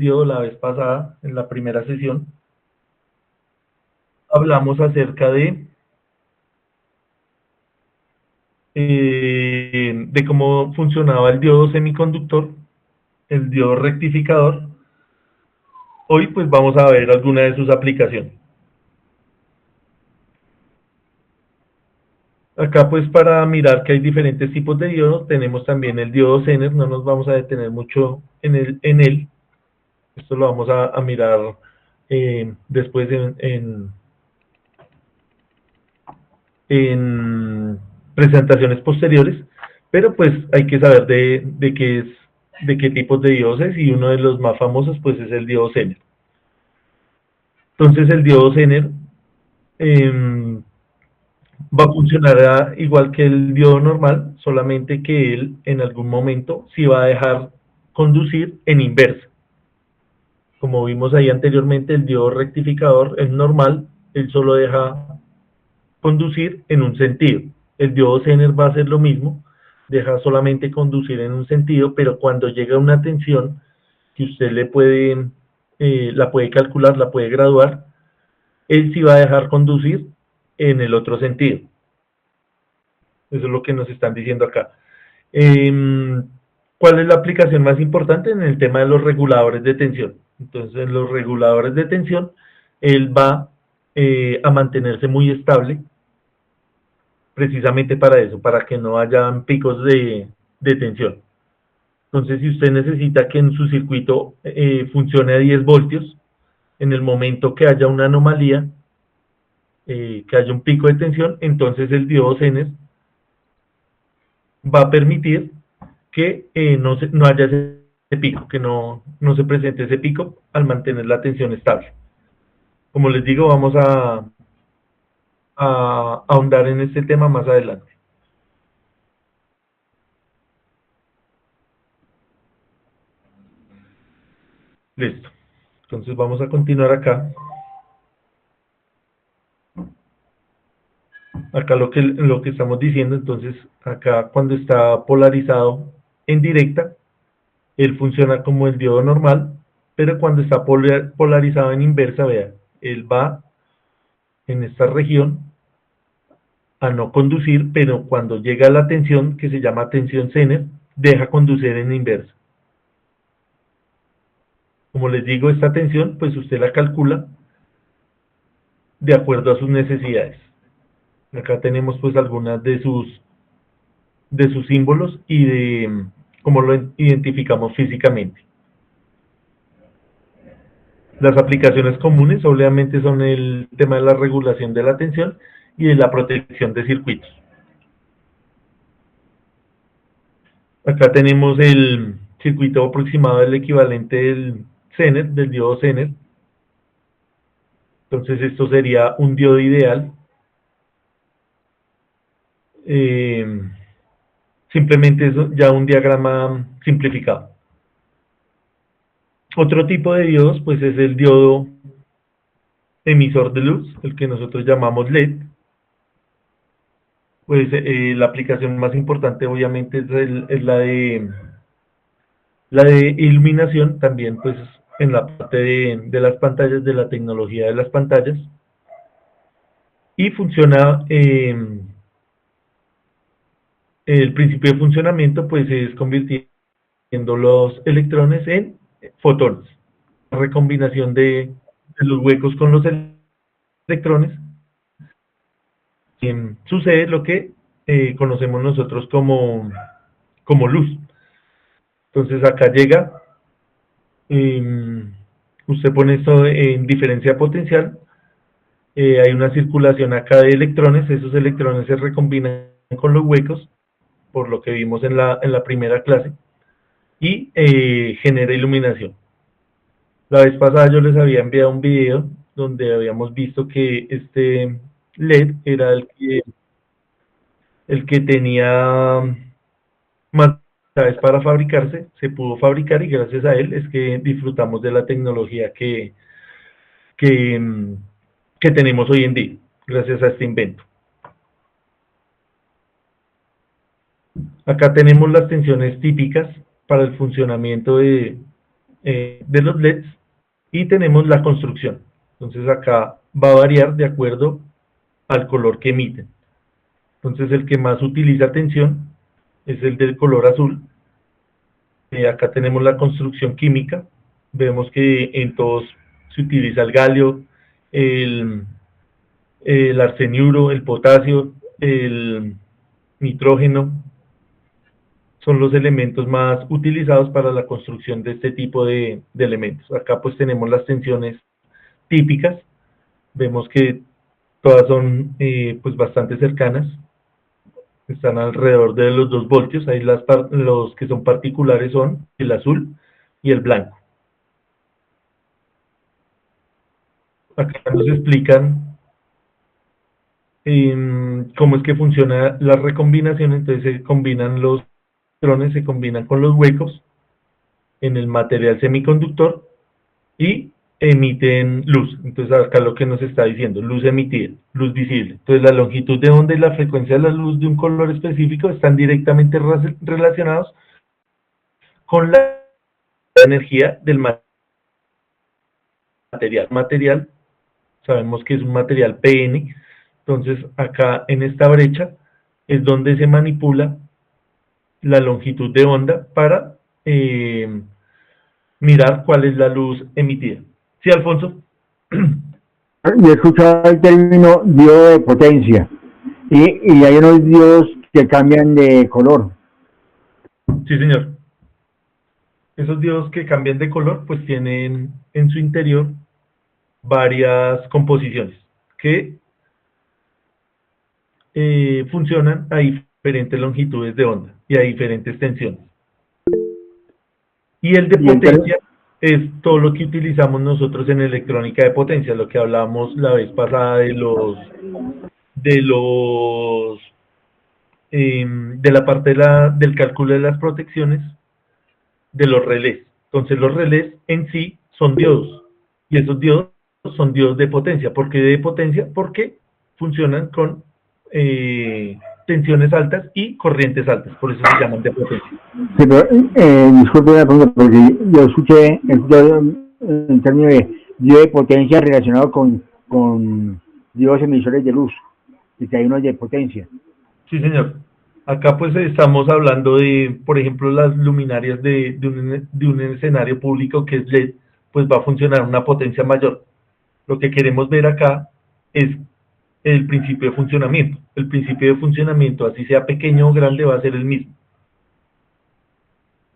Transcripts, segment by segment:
diodo la vez pasada, en la primera sesión, hablamos acerca de cómo funcionaba el diodo semiconductor, el diodo rectificador. Hoy pues vamos a ver alguna de sus aplicaciones. Acá pues para mirar que hay diferentes tipos de diodos, tenemos también el diodo Zener, no nos vamos a detener mucho en él. Esto lo vamos a mirar después en presentaciones posteriores, pero pues hay que saber de qué es, de qué tipos de diodos es, y uno de los más famosos pues es el diodo Zener. Entonces el diodo Zener eh, va a funcionar igual que el diodo normal, solamente que él en algún momento sí va a dejar conducir en inversa. Como vimos ahí anteriormente, el diodo rectificador es normal, él solo deja conducir en un sentido. El diodo Zener va a hacer lo mismo, deja solamente conducir en un sentido, pero cuando llega una tensión que usted le puede, la puede calcular, la puede graduar, él sí va a dejar conducir en el otro sentido. Eso es lo que nos están diciendo acá. Eh, ¿Cuál es la aplicación más importante? En el tema de los reguladores de tensión? Entonces, los reguladores de tensión, él va a mantenerse muy estable, precisamente para eso, para que no hayan picos de tensión. Entonces, si usted necesita que en su circuito funcione a 10 voltios, en el momento que haya una anomalía, que haya un pico de tensión, entonces el diodo Zener va a permitir que no haya ese pico, que no se presente ese pico al mantener la tensión estable. Como les digo, vamos a ahondar en este tema más adelante. Listo. Entonces vamos a continuar acá. Acá lo que estamos diciendo, entonces, acá cuando está polarizado en directa, él funciona como el diodo normal, pero cuando está polarizado en inversa, vea, él va en esta región a no conducir, pero cuando llega a la tensión, que se llama tensión Zener, deja conducir en inversa. Como les digo, esta tensión, pues usted la calcula de acuerdo a sus necesidades. Acá tenemos pues algunas de sus símbolos y de cómo lo identificamos físicamente. Las aplicaciones comunes obviamente son el tema de la regulación de la tensión y de la protección de circuitos. Acá tenemos el circuito aproximado del equivalente del Zener, del diodo Zener. Entonces esto sería un diodo ideal. Eh, Simplemente es ya un diagrama simplificado. Otro tipo de diodos pues es el diodo emisor de luz, el que nosotros llamamos LED. Pues la aplicación más importante obviamente es la de iluminación, también pues en la parte de las pantallas, de la tecnología de las pantallas, y funciona, el principio de funcionamiento pues es convirtiendo los electrones en fotones, recombinación de los huecos con los electrones. Sucede lo que conocemos nosotros como luz. Entonces acá llega, eh, usted pone esto en diferencia potencial, hay una circulación acá de electrones, esos electrones se recombinan con los huecos, por lo que vimos en la primera clase, y genera iluminación. La vez pasada yo les había enviado un video donde habíamos visto que este LED era el que tenía más dificultades para fabricarse, se pudo fabricar y gracias a él es que disfrutamos de la tecnología que, que tenemos hoy en día, gracias a este invento. Acá tenemos las tensiones típicas para el funcionamiento de los LEDs, y tenemos la construcción. Entonces acá va a variar de acuerdo al color que emiten. Entonces el que más utiliza tensión es el del color azul. Acá tenemos la construcción química. Vemos que en todos se utiliza el galio, el, el arseniuro, el potasio, el nitrógeno. Son los elementos más utilizados para la construcción de este tipo de elementos. Acá pues tenemos las tensiones típicas. Vemos que todas son pues bastante cercanas. Están alrededor de los 2 voltios. Ahí los que son particulares son el azul y el blanco. Acá nos explican cómo es que funciona la recombinación. Entonces se combinan los electrones, se combinan con los huecos en el material semiconductor y emiten luz. Entonces acá lo que nos está diciendo, luz emitida, luz visible. Entonces la longitud de onda y la frecuencia de la luz de un color específico están directamente relacionados con la energía del material. Material, sabemos que es un material PN, entonces acá en esta brecha es donde se manipula la longitud de onda para mirar cuál es la luz emitida. ¿Sí, Alfonso? Yo he escuchado el término diodo de potencia y hay unos diodos que cambian de color. Sí, señor. Esos diodos que cambian de color, pues tienen en su interior varias composiciones que funcionan a diferentes longitudes de onda y a diferentes tensiones. Y el de Y entonces, potencia es todo lo que utilizamos nosotros en electrónica de potencia, lo que hablábamos la vez pasada de los de la parte del cálculo de las protecciones de los relés. Entonces los relés en sí son diodos y esos diodos son diodos de potencia. ¿Por qué de potencia? Porque funcionan con tensiones altas y corrientes altas, por eso se llaman de potencia. sí, pero, disculpe una pregunta, porque yo escuché el término de diodo de potencia relacionado con diodos emisores de luz, y que hay unos de potencia. Sí, señor. Acá pues estamos hablando de, por ejemplo, las luminarias de un escenario público que es LED, pues va a funcionar a una potencia mayor. Lo que queremos ver acá es el principio de funcionamiento. El principio de funcionamiento, así sea pequeño o grande, va a ser el mismo.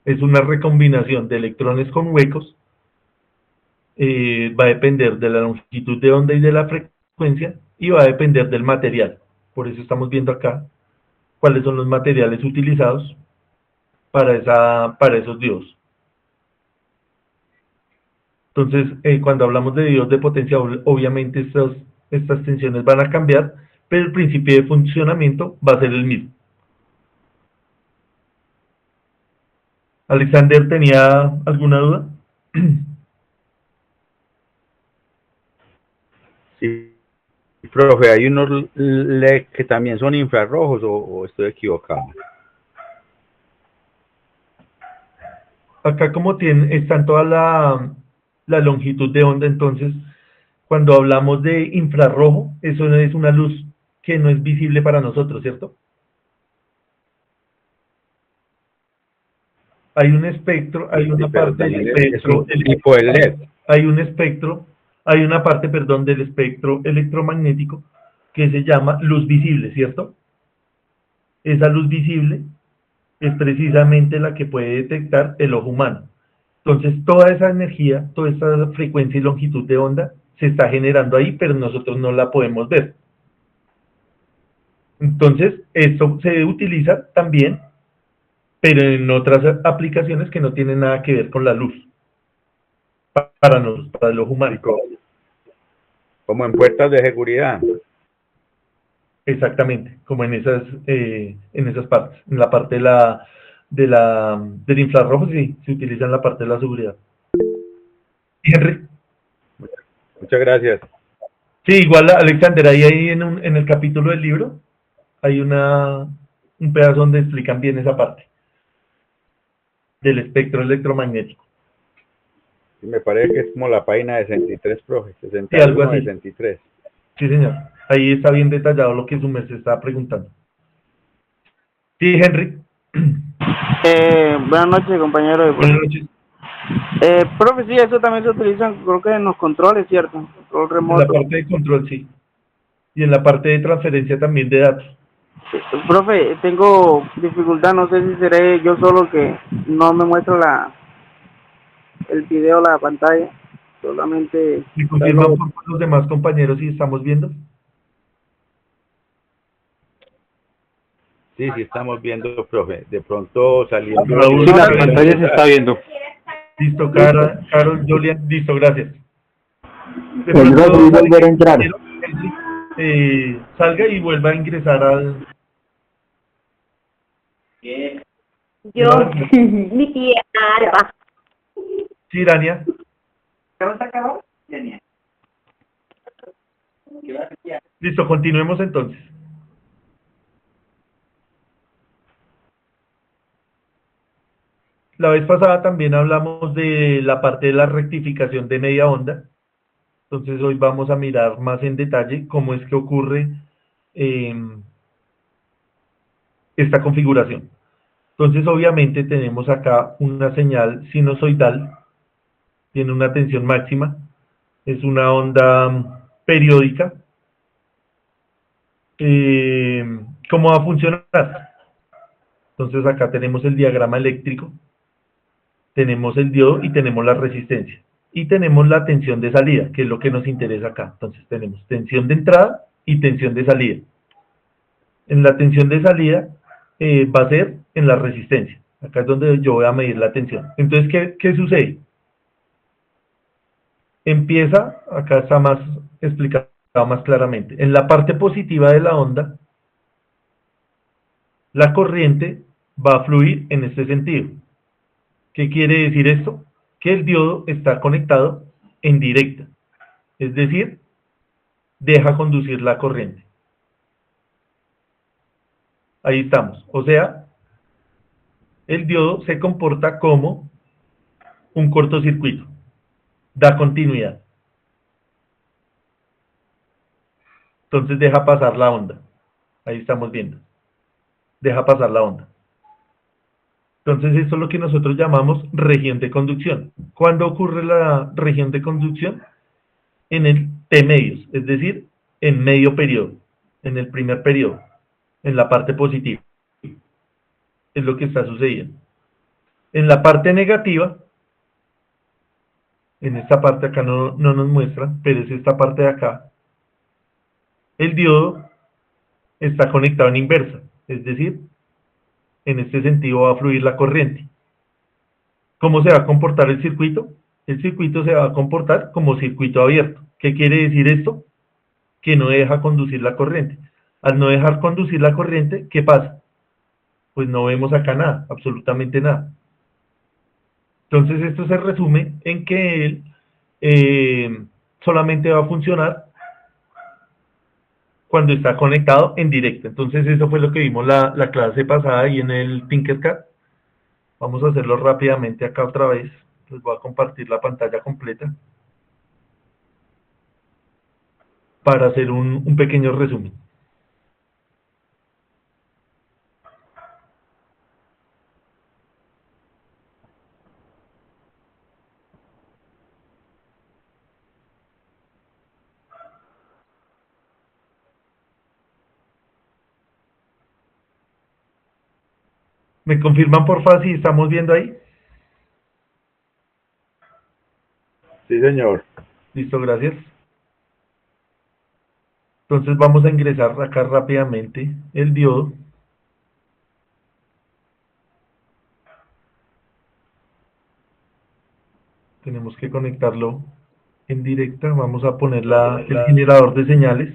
Es una recombinación de electrones con huecos, va a depender de la longitud de onda y de la frecuencia, y va a depender del material. Por eso estamos viendo acá cuáles son los materiales utilizados para esos diodos. Entonces, cuando hablamos de diodos de potencia, obviamente estas tensiones van a cambiar, pero el principio de funcionamiento va a ser el mismo. Alexander, ¿tenía alguna duda? Sí, profe, hay unos LED que también son infrarrojos o estoy equivocado. Acá como están toda la longitud de onda, entonces cuando hablamos de infrarrojo, eso es una luz que no es visible para nosotros, ¿cierto? Hay un espectro, hay Sí, una pero parte del también es espectro, un tipo de LED. hay un espectro, hay una parte, perdón, del espectro electromagnético que se llama luz visible, ¿cierto? Esa luz visible es precisamente la que puede detectar el ojo humano. Entonces, toda esa energía, toda esa frecuencia y longitud de onda se está generando ahí, pero nosotros no la podemos ver. Entonces, esto se utiliza también, pero en otras aplicaciones que no tienen nada que ver con la luz, para nosotros, para el ojo humano. Sí, como en puertas de seguridad. Exactamente, como en esas partes. En la parte del infrarrojo, sí, se utiliza en la parte de la seguridad. Henry. Muchas gracias. Sí, igual Alexander, ahí en el capítulo del libro hay un pedazo donde explican bien esa parte del espectro electromagnético. Me parece que es como la página 63, profe, Sí, algo 61, así. 63. Sí, señor. Ahí está bien detallado lo que su merced estaba preguntando. Sí, Henry. Buenas noches, compañero. Buenas noches. Profe, sí, eso también se utiliza, creo que en los controles, ¿cierto? Control En la remoto. parte de control, sí. Y en la parte de transferencia también de datos. Profe, tengo dificultad, no sé si seré yo solo que no me muestra el video, la pantalla, solamente ¿Me confirman verlo. por favor los demás compañeros si estamos viendo? Sí, sí, estamos viendo, profe. De pronto saliendo Raúl, yo Sí, la estoy en pantalla se está empezar. viendo. listo, Listo. Carol, Julian, listo, gracias. De Pues yo pronto, voy a volver a entrar. compañero, Henry, salga y vuelva a ingresar al... Yo, mi tía Alba. Sí, Dania. Listo, continuemos entonces. La vez pasada también hablamos de la parte de la rectificación de media onda. Entonces hoy vamos a mirar más en detalle cómo es que ocurre esta configuración. Entonces obviamente tenemos acá una señal sinusoidal, tiene una tensión máxima, es una onda periódica. ¿Cómo va a funcionar? Entonces acá tenemos el diagrama eléctrico, tenemos el diodo y tenemos la resistencia. Y tenemos la tensión de salida, que es lo que nos interesa acá. Entonces tenemos tensión de entrada y tensión de salida. En la tensión de salida va a ser en la resistencia. Acá es donde yo voy a medir la tensión. Entonces, ¿qué sucede? Empieza, acá está más explicado más claramente. En la parte positiva de la onda, la corriente va a fluir en este sentido. ¿Qué quiere decir esto? Que el diodo está conectado en directa, es decir, deja conducir la corriente. Ahí estamos. O sea, el diodo se comporta como un cortocircuito, da continuidad. Entonces deja pasar la onda. Ahí estamos viendo. Deja pasar la onda. Entonces esto es lo que nosotros llamamos región de conducción. ¿Cuándo ocurre la región de conducción? En el T medios, es decir, en medio periodo, en el primer periodo, en la parte positiva. Es lo que está sucediendo. En la parte negativa, en esta parte acá no nos muestra, pero es esta parte de acá, el diodo está conectado en inversa, es decir, en este sentido va a fluir la corriente. ¿Cómo se va a comportar el circuito? El circuito se va a comportar como circuito abierto. ¿Qué quiere decir esto? Que no deja conducir la corriente. Al no dejar conducir la corriente, ¿qué pasa? Pues no vemos acá nada, absolutamente nada. Entonces esto se resume en que él solamente va a funcionar cuando está conectado en directo. Entonces eso fue lo que vimos la clase pasada ahí en el Tinkercad. Vamos a hacerlo rápidamente acá otra vez. Les voy a compartir la pantalla completa para hacer un pequeño resumen. ¿Me confirman por favor si estamos viendo ahí? Sí, señor. Listo, gracias. Entonces vamos a ingresar acá rápidamente el diodo. Tenemos que conectarlo en directa. Vamos a poner el generador de señales.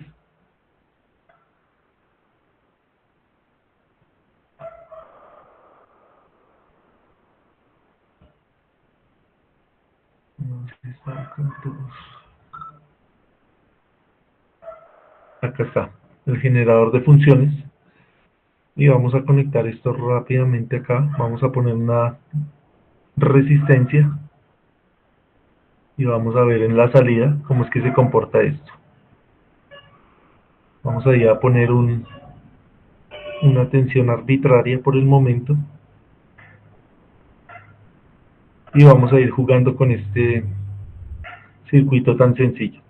Acá está, el generador de funciones. Y vamos a conectar esto rápidamente acá. Vamos a poner una resistencia. y vamos a ver en la salida cómo es que se comporta esto. Vamos a ir a poner una tensión arbitraria por el momento y vamos a ir jugando con este circuito tan sencillo.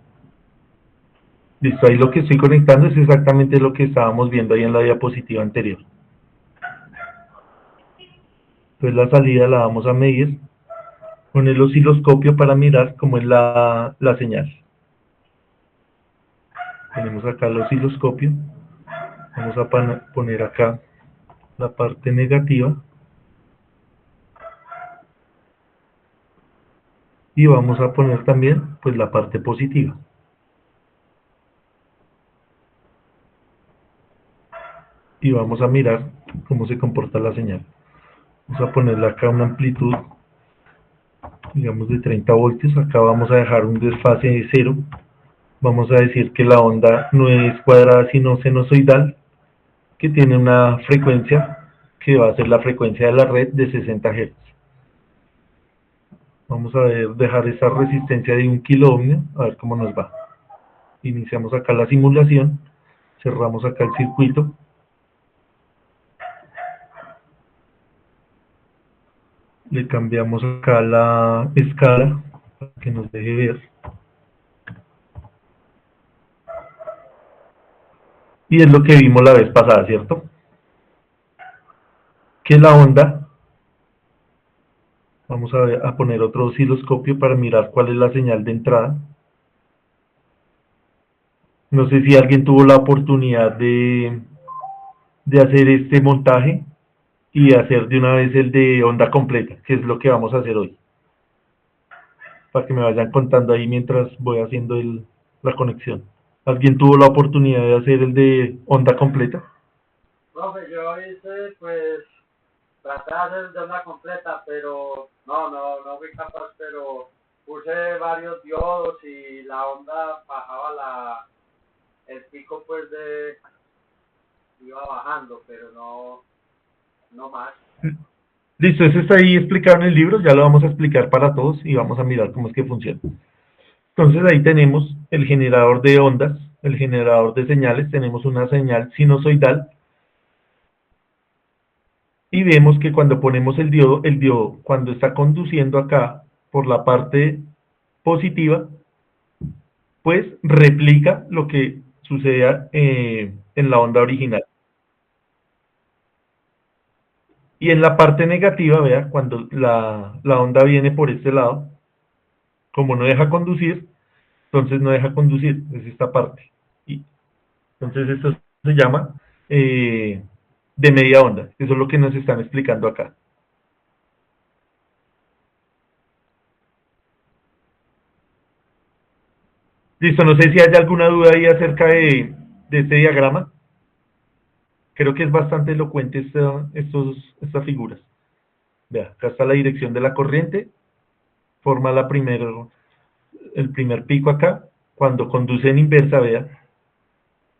Listo, ahí lo que estoy conectando es exactamente lo que estábamos viendo ahí en la diapositiva anterior. Entonces la salida la vamos a medir con el osciloscopio para mirar cómo es la señal. Tenemos acá el osciloscopio. Vamos a poner acá la parte negativa. Y vamos a poner también pues la parte positiva. Y vamos a mirar cómo se comporta la señal. Vamos a ponerle acá una amplitud, digamos de 30 voltios. Acá vamos a dejar un desfase de 0. Vamos a decir que la onda no es cuadrada sino sinusoidal, que tiene una frecuencia que va a ser la frecuencia de la red de 60 Hz. Vamos a dejar esa resistencia de 1 kilo ohmio, a ver cómo nos va. Iniciamos acá la simulación, cerramos acá el circuito. Le cambiamos acá la escala para que nos deje ver. Y es lo que vimos la vez pasada, ¿cierto? Que la onda, vamos a poner otro osciloscopio para mirar cuál es la señal de entrada. No sé si alguien tuvo la oportunidad de hacer este montaje y hacer de una vez el de onda completa, que es lo que vamos a hacer hoy. Para que me vayan contando ahí mientras voy haciendo la conexión. ¿Alguien tuvo la oportunidad de hacer el de onda completa? Profe, yo hice, pues, traté de hacer de onda completa, pero no fui capaz, pero puse varios diodos y la onda bajaba el pico, pues, iba bajando, pero no más. Listo, eso está ahí explicado en el libro, ya lo vamos a explicar para todos y vamos a mirar cómo es que funciona. Entonces ahí tenemos el generador de ondas, el generador de señales, tenemos una señal sinusoidal y vemos que cuando ponemos el diodo cuando está conduciendo acá por la parte positiva, pues replica lo que sucedía en la onda original. Y en la parte negativa, vea, cuando la onda viene por este lado, como no deja conducir, entonces no deja conducir, es esta parte. Y entonces esto se llama de media onda, eso es lo que nos están explicando acá. Listo, no sé si hay alguna duda ahí acerca de este diagrama. Creo que es bastante elocuente estas figuras. Vea, acá está la dirección de la corriente, forma el primer pico acá, cuando conduce en inversa, vea,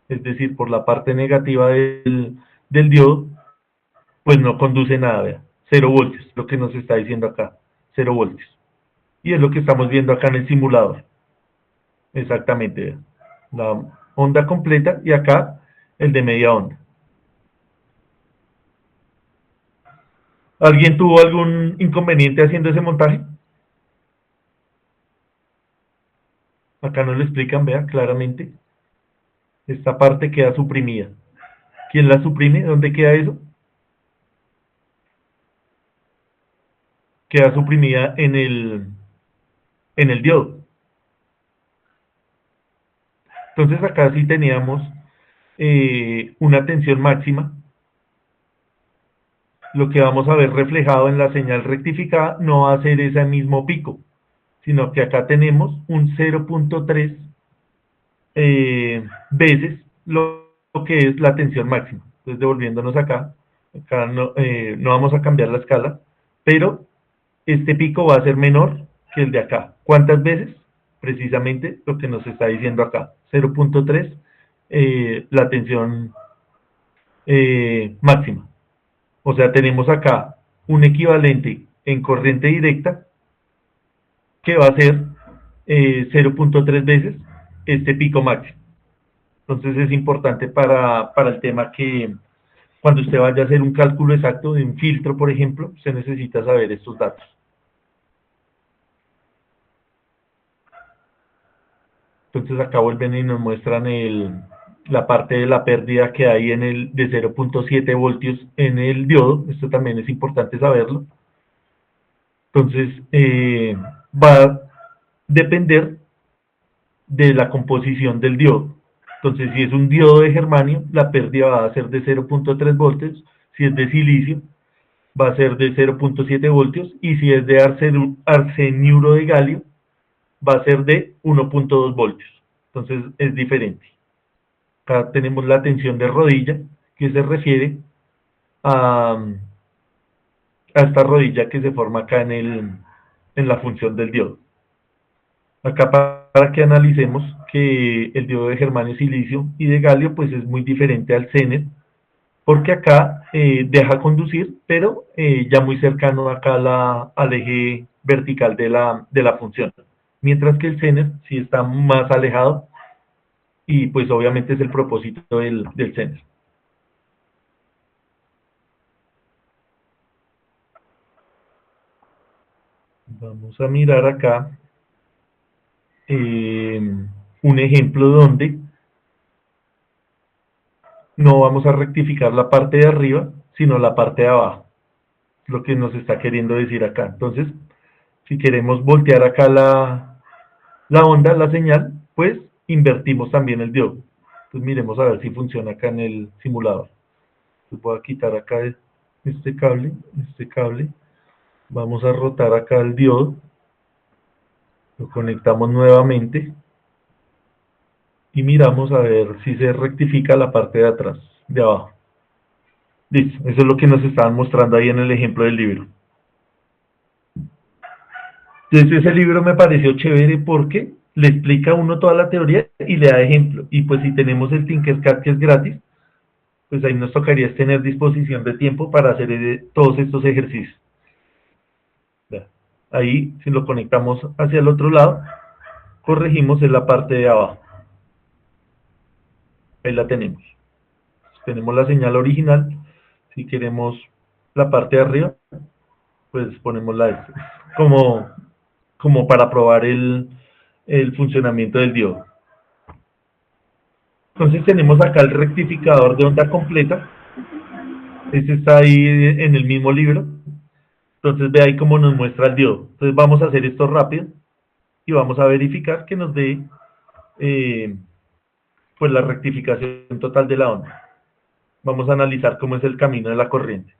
es decir, por la parte negativa del diodo, pues no conduce nada, vea, 0 voltios, lo que nos está diciendo acá, 0 voltios. Y es lo que estamos viendo acá en el simulador. Exactamente, vea, la onda completa y acá el de media onda. ¿Alguien tuvo algún inconveniente haciendo ese montaje? Acá nos lo explican, vea, claramente. Esta parte queda suprimida. ¿Quién la suprime? ¿Dónde queda eso? Queda suprimida en el diodo. Entonces acá sí teníamos una tensión máxima. Lo que vamos a ver reflejado en la señal rectificada no va a ser ese mismo pico, sino que acá tenemos un 0.3 veces lo que es la tensión máxima. Entonces devolviéndonos acá no vamos a cambiar la escala, pero este pico va a ser menor que el de acá. ¿Cuántas veces? Precisamente lo que nos está diciendo acá, 0.3 la tensión máxima. O sea, tenemos acá un equivalente en corriente directa que va a ser 0.3 veces este pico máximo. Entonces es importante para el tema que cuando usted vaya a hacer un cálculo exacto de un filtro, por ejemplo, usted necesita saber estos datos. Entonces acá vuelven y nos muestran la parte de la pérdida que hay de 0.7 voltios en el diodo. Esto también es importante saberlo. Entonces va a depender de la composición del diodo. Entonces si es un diodo de germanio, la pérdida va a ser de 0.3 voltios. Si es de silicio, va a ser de 0.7 voltios. Y si es de arseniuro de galio, va a ser de 1.2 voltios. Entonces es diferente. Acá tenemos la tensión de rodilla, que se refiere a esta rodilla que se forma acá en la función del diodo. Acá para que analicemos que el diodo de germanio, silicio y de galio pues es muy diferente al Zener, porque acá deja conducir, pero ya muy cercano acá al eje vertical de la función, mientras que el Zener sí está más alejado y pues obviamente es el propósito del Zener. Vamos a mirar acá un ejemplo donde no vamos a rectificar la parte de arriba, sino la parte de abajo, lo que nos está queriendo decir acá. Entonces, si queremos voltear acá la onda, la señal, pues invertimos también el diodo. Entonces miremos a ver si funciona acá en el simulador. Entonces voy a quitar acá este cable, vamos a rotar acá el diodo, lo conectamos nuevamente y miramos a ver si se rectifica la parte de atrás, de abajo. Listo, eso es lo que nos estaban mostrando ahí en el ejemplo del libro. Entonces ese libro me pareció chévere porque le explica a uno toda la teoría y le da ejemplo. Y pues si tenemos el Tinkercad que es gratis, pues ahí nos tocaría tener disposición de tiempo para hacer todos estos ejercicios. Ahí, si lo conectamos hacia el otro lado, corregimos en la parte de abajo. Ahí la tenemos. Tenemos la señal original. Si queremos la parte de arriba, pues ponemos como para probar el funcionamiento del diodo. Entonces tenemos acá el rectificador de onda completa. Este está ahí en el mismo libro. Entonces ve ahí cómo nos muestra el diodo. Entonces vamos a hacer esto rápido y vamos a verificar que nos dé pues la rectificación total de la onda. Vamos a analizar cómo es el camino de la corriente.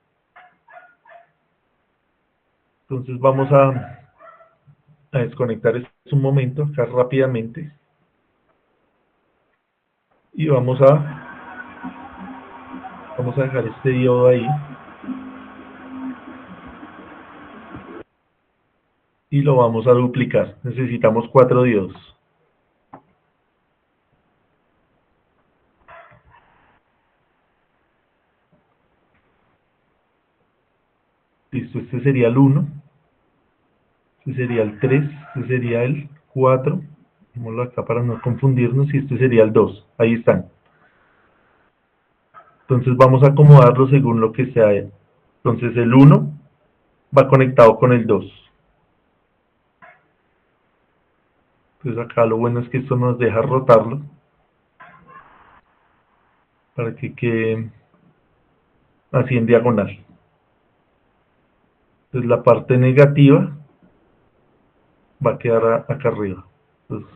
Entonces vamos a desconectar esto un momento acá rápidamente y vamos a dejar este diodo ahí y lo vamos a duplicar. Necesitamos 4 diodos. Listo, este sería el 1, este sería el 3, este sería el 4, pongámoslo acá para no confundirnos, y este sería el 2, ahí están. Entonces vamos a acomodarlo según lo que sea. Entonces el 1 va conectado con el 2. Entonces acá lo bueno es que esto nos deja rotarlo para que quede así en diagonal. Entonces la parte negativa va a quedar acá arriba. Entonces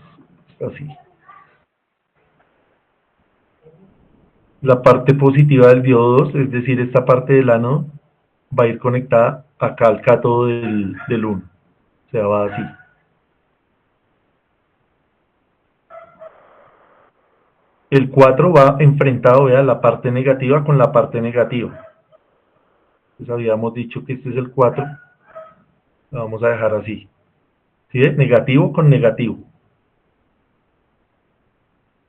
así. La parte positiva del diodo 2, es decir, esta parte del ánodo, va a ir conectada acá al cátodo del 1. O sea, va así. El 4 va enfrentado, vea, la parte negativa con la parte negativa. Entonces habíamos dicho que este es el 4. Lo vamos a dejar así. ¿Sí? Negativo con negativo.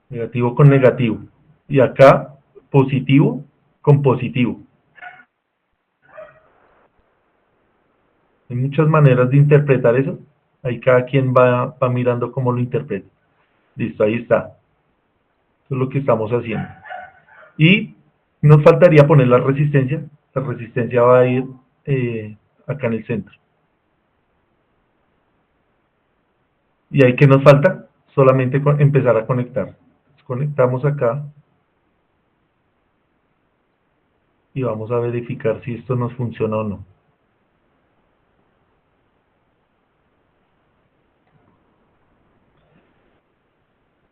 Negativo con negativo. Y acá, positivo con positivo. Hay muchas maneras de interpretar eso, Ahí cada quien va mirando cómo lo interpreta. Listo, ahí está. Eso es lo que estamos haciendo. Y nos faltaría poner la resistencia. La resistencia va a ir acá en el centro. Y ahí que nos falta, solamente empezar a conectar. Conectamos acá y vamos a verificar si esto nos funciona o no.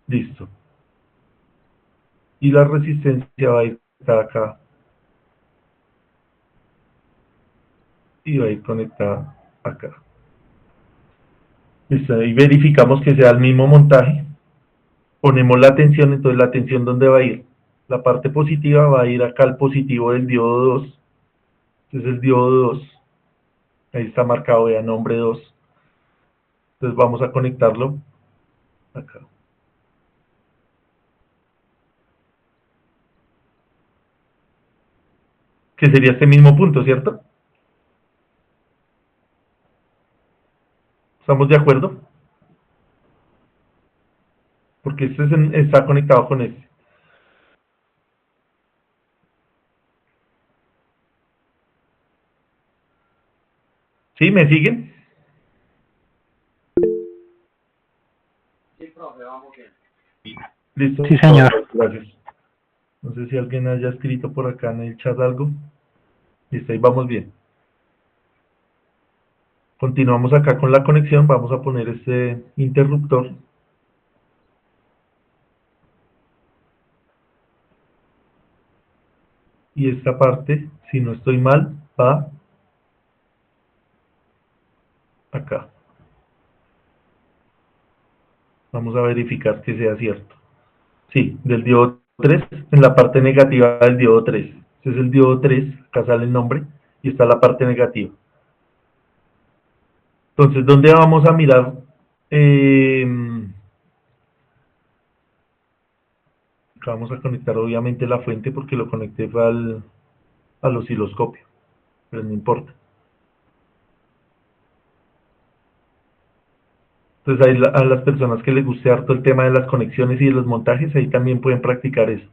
Listo. Y la resistencia va a ir acá y va a ir conectada acá. Listo, y verificamos que sea el mismo montaje. Ponemos la tensión, entonces la tensión ¿dónde va a ir? La parte positiva va a ir acá al positivo del diodo 2. Entonces el diodo 2, ahí está marcado, vea, nombre 2. Entonces vamos a conectarlo acá. Que sería este mismo punto, ¿cierto? ¿Estamos de acuerdo? Porque este está conectado con este. ¿Sí? ¿Me siguen? Sí, profe, vamos bien. Listo. Sí, señor. Gracias. No sé si alguien haya escrito por acá en el chat algo. Listo, ahí vamos bien. Continuamos acá con la conexión. Vamos a poner este interruptor. Y esta parte, si no estoy mal, va acá. Vamos a verificar que sea cierto. Sí, del diodo 3, en la parte negativa del diodo 3. Este es el diodo 3, acá sale el nombre, y está la parte negativa. Entonces, ¿dónde vamos a mirar? Acá vamos a conectar obviamente la fuente porque lo conecté fue al osciloscopio, pero no importa. Entonces, ahí a las personas que les guste harto el tema de las conexiones y de los montajes, ahí también pueden practicar eso.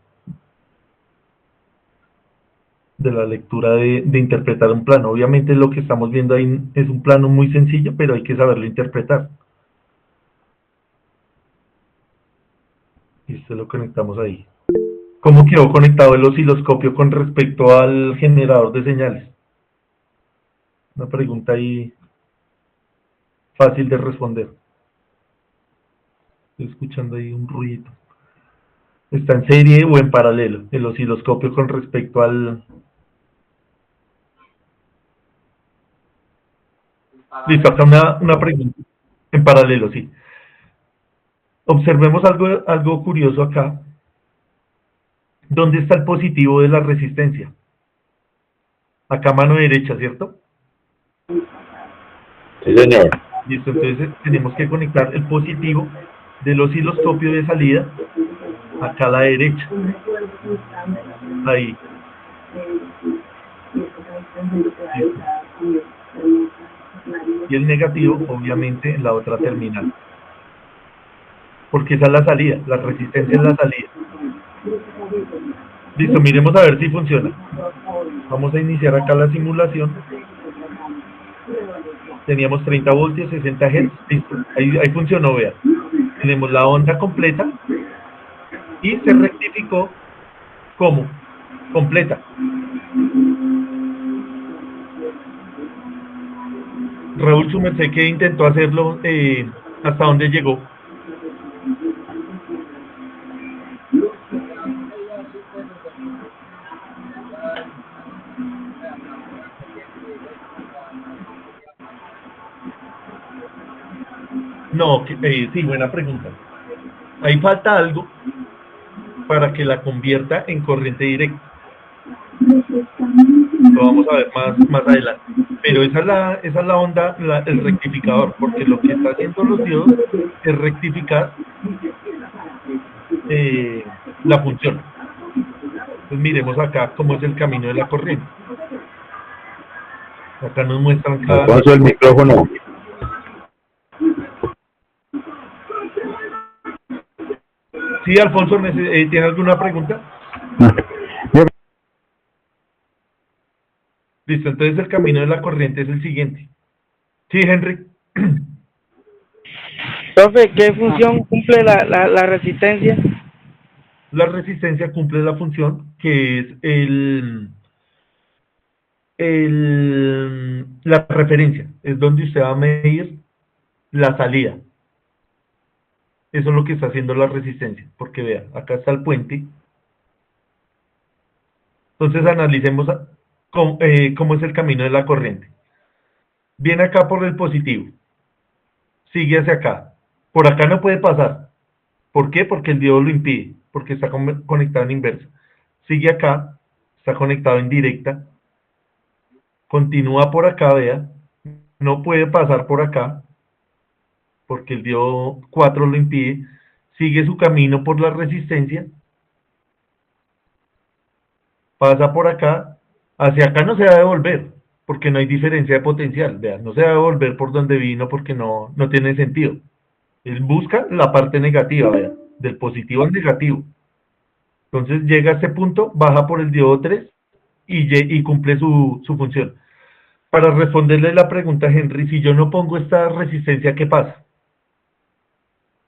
De la lectura de interpretar un plano. Obviamente lo que estamos viendo ahí es un plano muy sencillo, pero hay que saberlo interpretar. Y esto lo conectamos ahí. ¿Cómo quedó conectado el osciloscopio con respecto al generador de señales? Una pregunta ahí fácil de responder. Estoy escuchando ahí un ruido. ¿Está en serie o en paralelo el osciloscopio con respecto al... Listo, acá una pregunta. En paralelo, sí. Observemos algo curioso acá. ¿Dónde está el positivo de la resistencia? Acá mano derecha, ¿cierto? Sí, señor. Listo, entonces tenemos que conectar el positivo del osciloscopio de salida acá a la derecha. Ahí. Listo. Y el negativo, obviamente, en la otra terminal. Porque esa es la salida, la resistencia es la salida. Listo, miremos a ver si funciona. Vamos a iniciar acá la simulación. Teníamos 30 voltios, 60 Hz. Listo, ahí funcionó, vea. Tenemos la onda completa y se rectificó como completa. Raúl, su merced que intentó hacerlo, ¿hasta dónde llegó? No, sí, buena pregunta. Ahí falta algo para que la convierta en corriente directa. Lo vamos a ver más adelante. Pero esa es la onda, el rectificador, porque lo que está haciendo los diodos es rectificar la función. Entonces miremos acá cómo es el camino de la corriente. Acá nos muestran cada... Alfonso, el micrófono. Sí, Alfonso, ¿tiene alguna pregunta? Yo- Listo, entonces el camino de la corriente es el siguiente. Sí, Henry. Profe, ¿qué función cumple la resistencia? La resistencia cumple la función que es la referencia. Es donde usted va a medir la salida. Eso es lo que está haciendo la resistencia. Porque vea, acá está el puente. Entonces analicemos cómo es el camino de la corriente. Viene acá por el positivo. Sigue hacia acá. Por acá no puede pasar. ¿Por qué? Porque el diodo lo impide. Porque está conectado en inversa. Sigue acá. Está conectado en directa. Continúa por acá, vea. No puede pasar por acá. Porque el diodo 4 lo impide. Sigue su camino por la resistencia. Pasa por acá. Hacia acá no se va a devolver. Porque no hay diferencia de potencial. Vea, no se va a devolver por donde vino porque no tiene sentido. Él busca la parte negativa, vea, del positivo al negativo. Entonces llega a este punto, baja por el diodo 3 y cumple su función. Para responderle la pregunta a Henry, si yo no pongo esta resistencia, ¿qué pasa?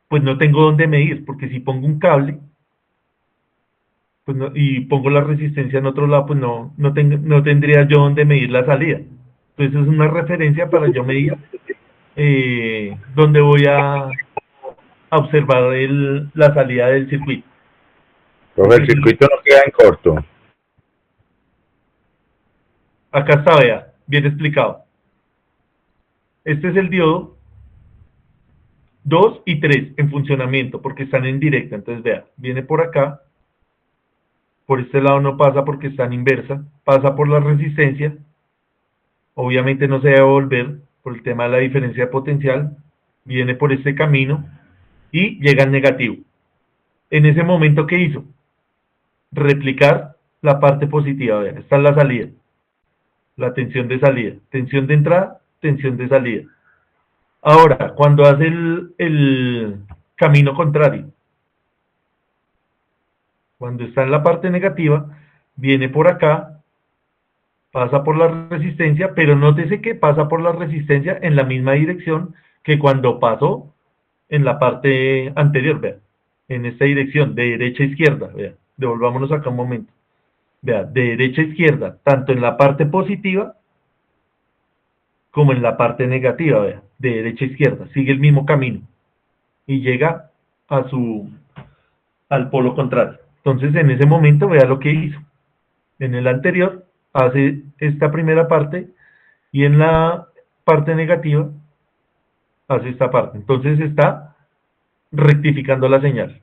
Pues no tengo dónde medir, porque si pongo un cable pues y pongo la resistencia en otro lado, pues no tendría yo dónde medir la salida. Entonces es una referencia para yo medir dónde voy a observar la salida del circuito. Profe, el Entonces, circuito no queda en corto. acá está, vea, bien explicado. Este es el diodo 2 y 3 en funcionamiento, porque están en directa. Entonces, vea, viene por acá, por este lado no pasa porque está en inversa, pasa por la resistencia, obviamente no se debe volver por el tema de la diferencia de potencial, viene por este camino y llega al negativo. En ese momento, ¿qué hizo? Replicar la parte positiva, vea, esta es la salida, la tensión de salida, tensión de entrada, tensión de salida. Ahora, cuando hace el camino contrario, cuando está en la parte negativa, viene por acá, pasa por la resistencia, pero nótese que pasa por la resistencia en la misma dirección que cuando pasó en la parte anterior, vea, en esta dirección, de derecha a izquierda, vea, devolvámonos acá un momento, vea, de derecha a izquierda, tanto en la parte positiva como en la parte negativa, vea, de derecha a izquierda, sigue el mismo camino y llega a al polo contrario. Entonces, en ese momento, vea lo que hizo. En el anterior, hace esta primera parte y en la parte negativa, hace esta parte. Entonces, está rectificando la señal.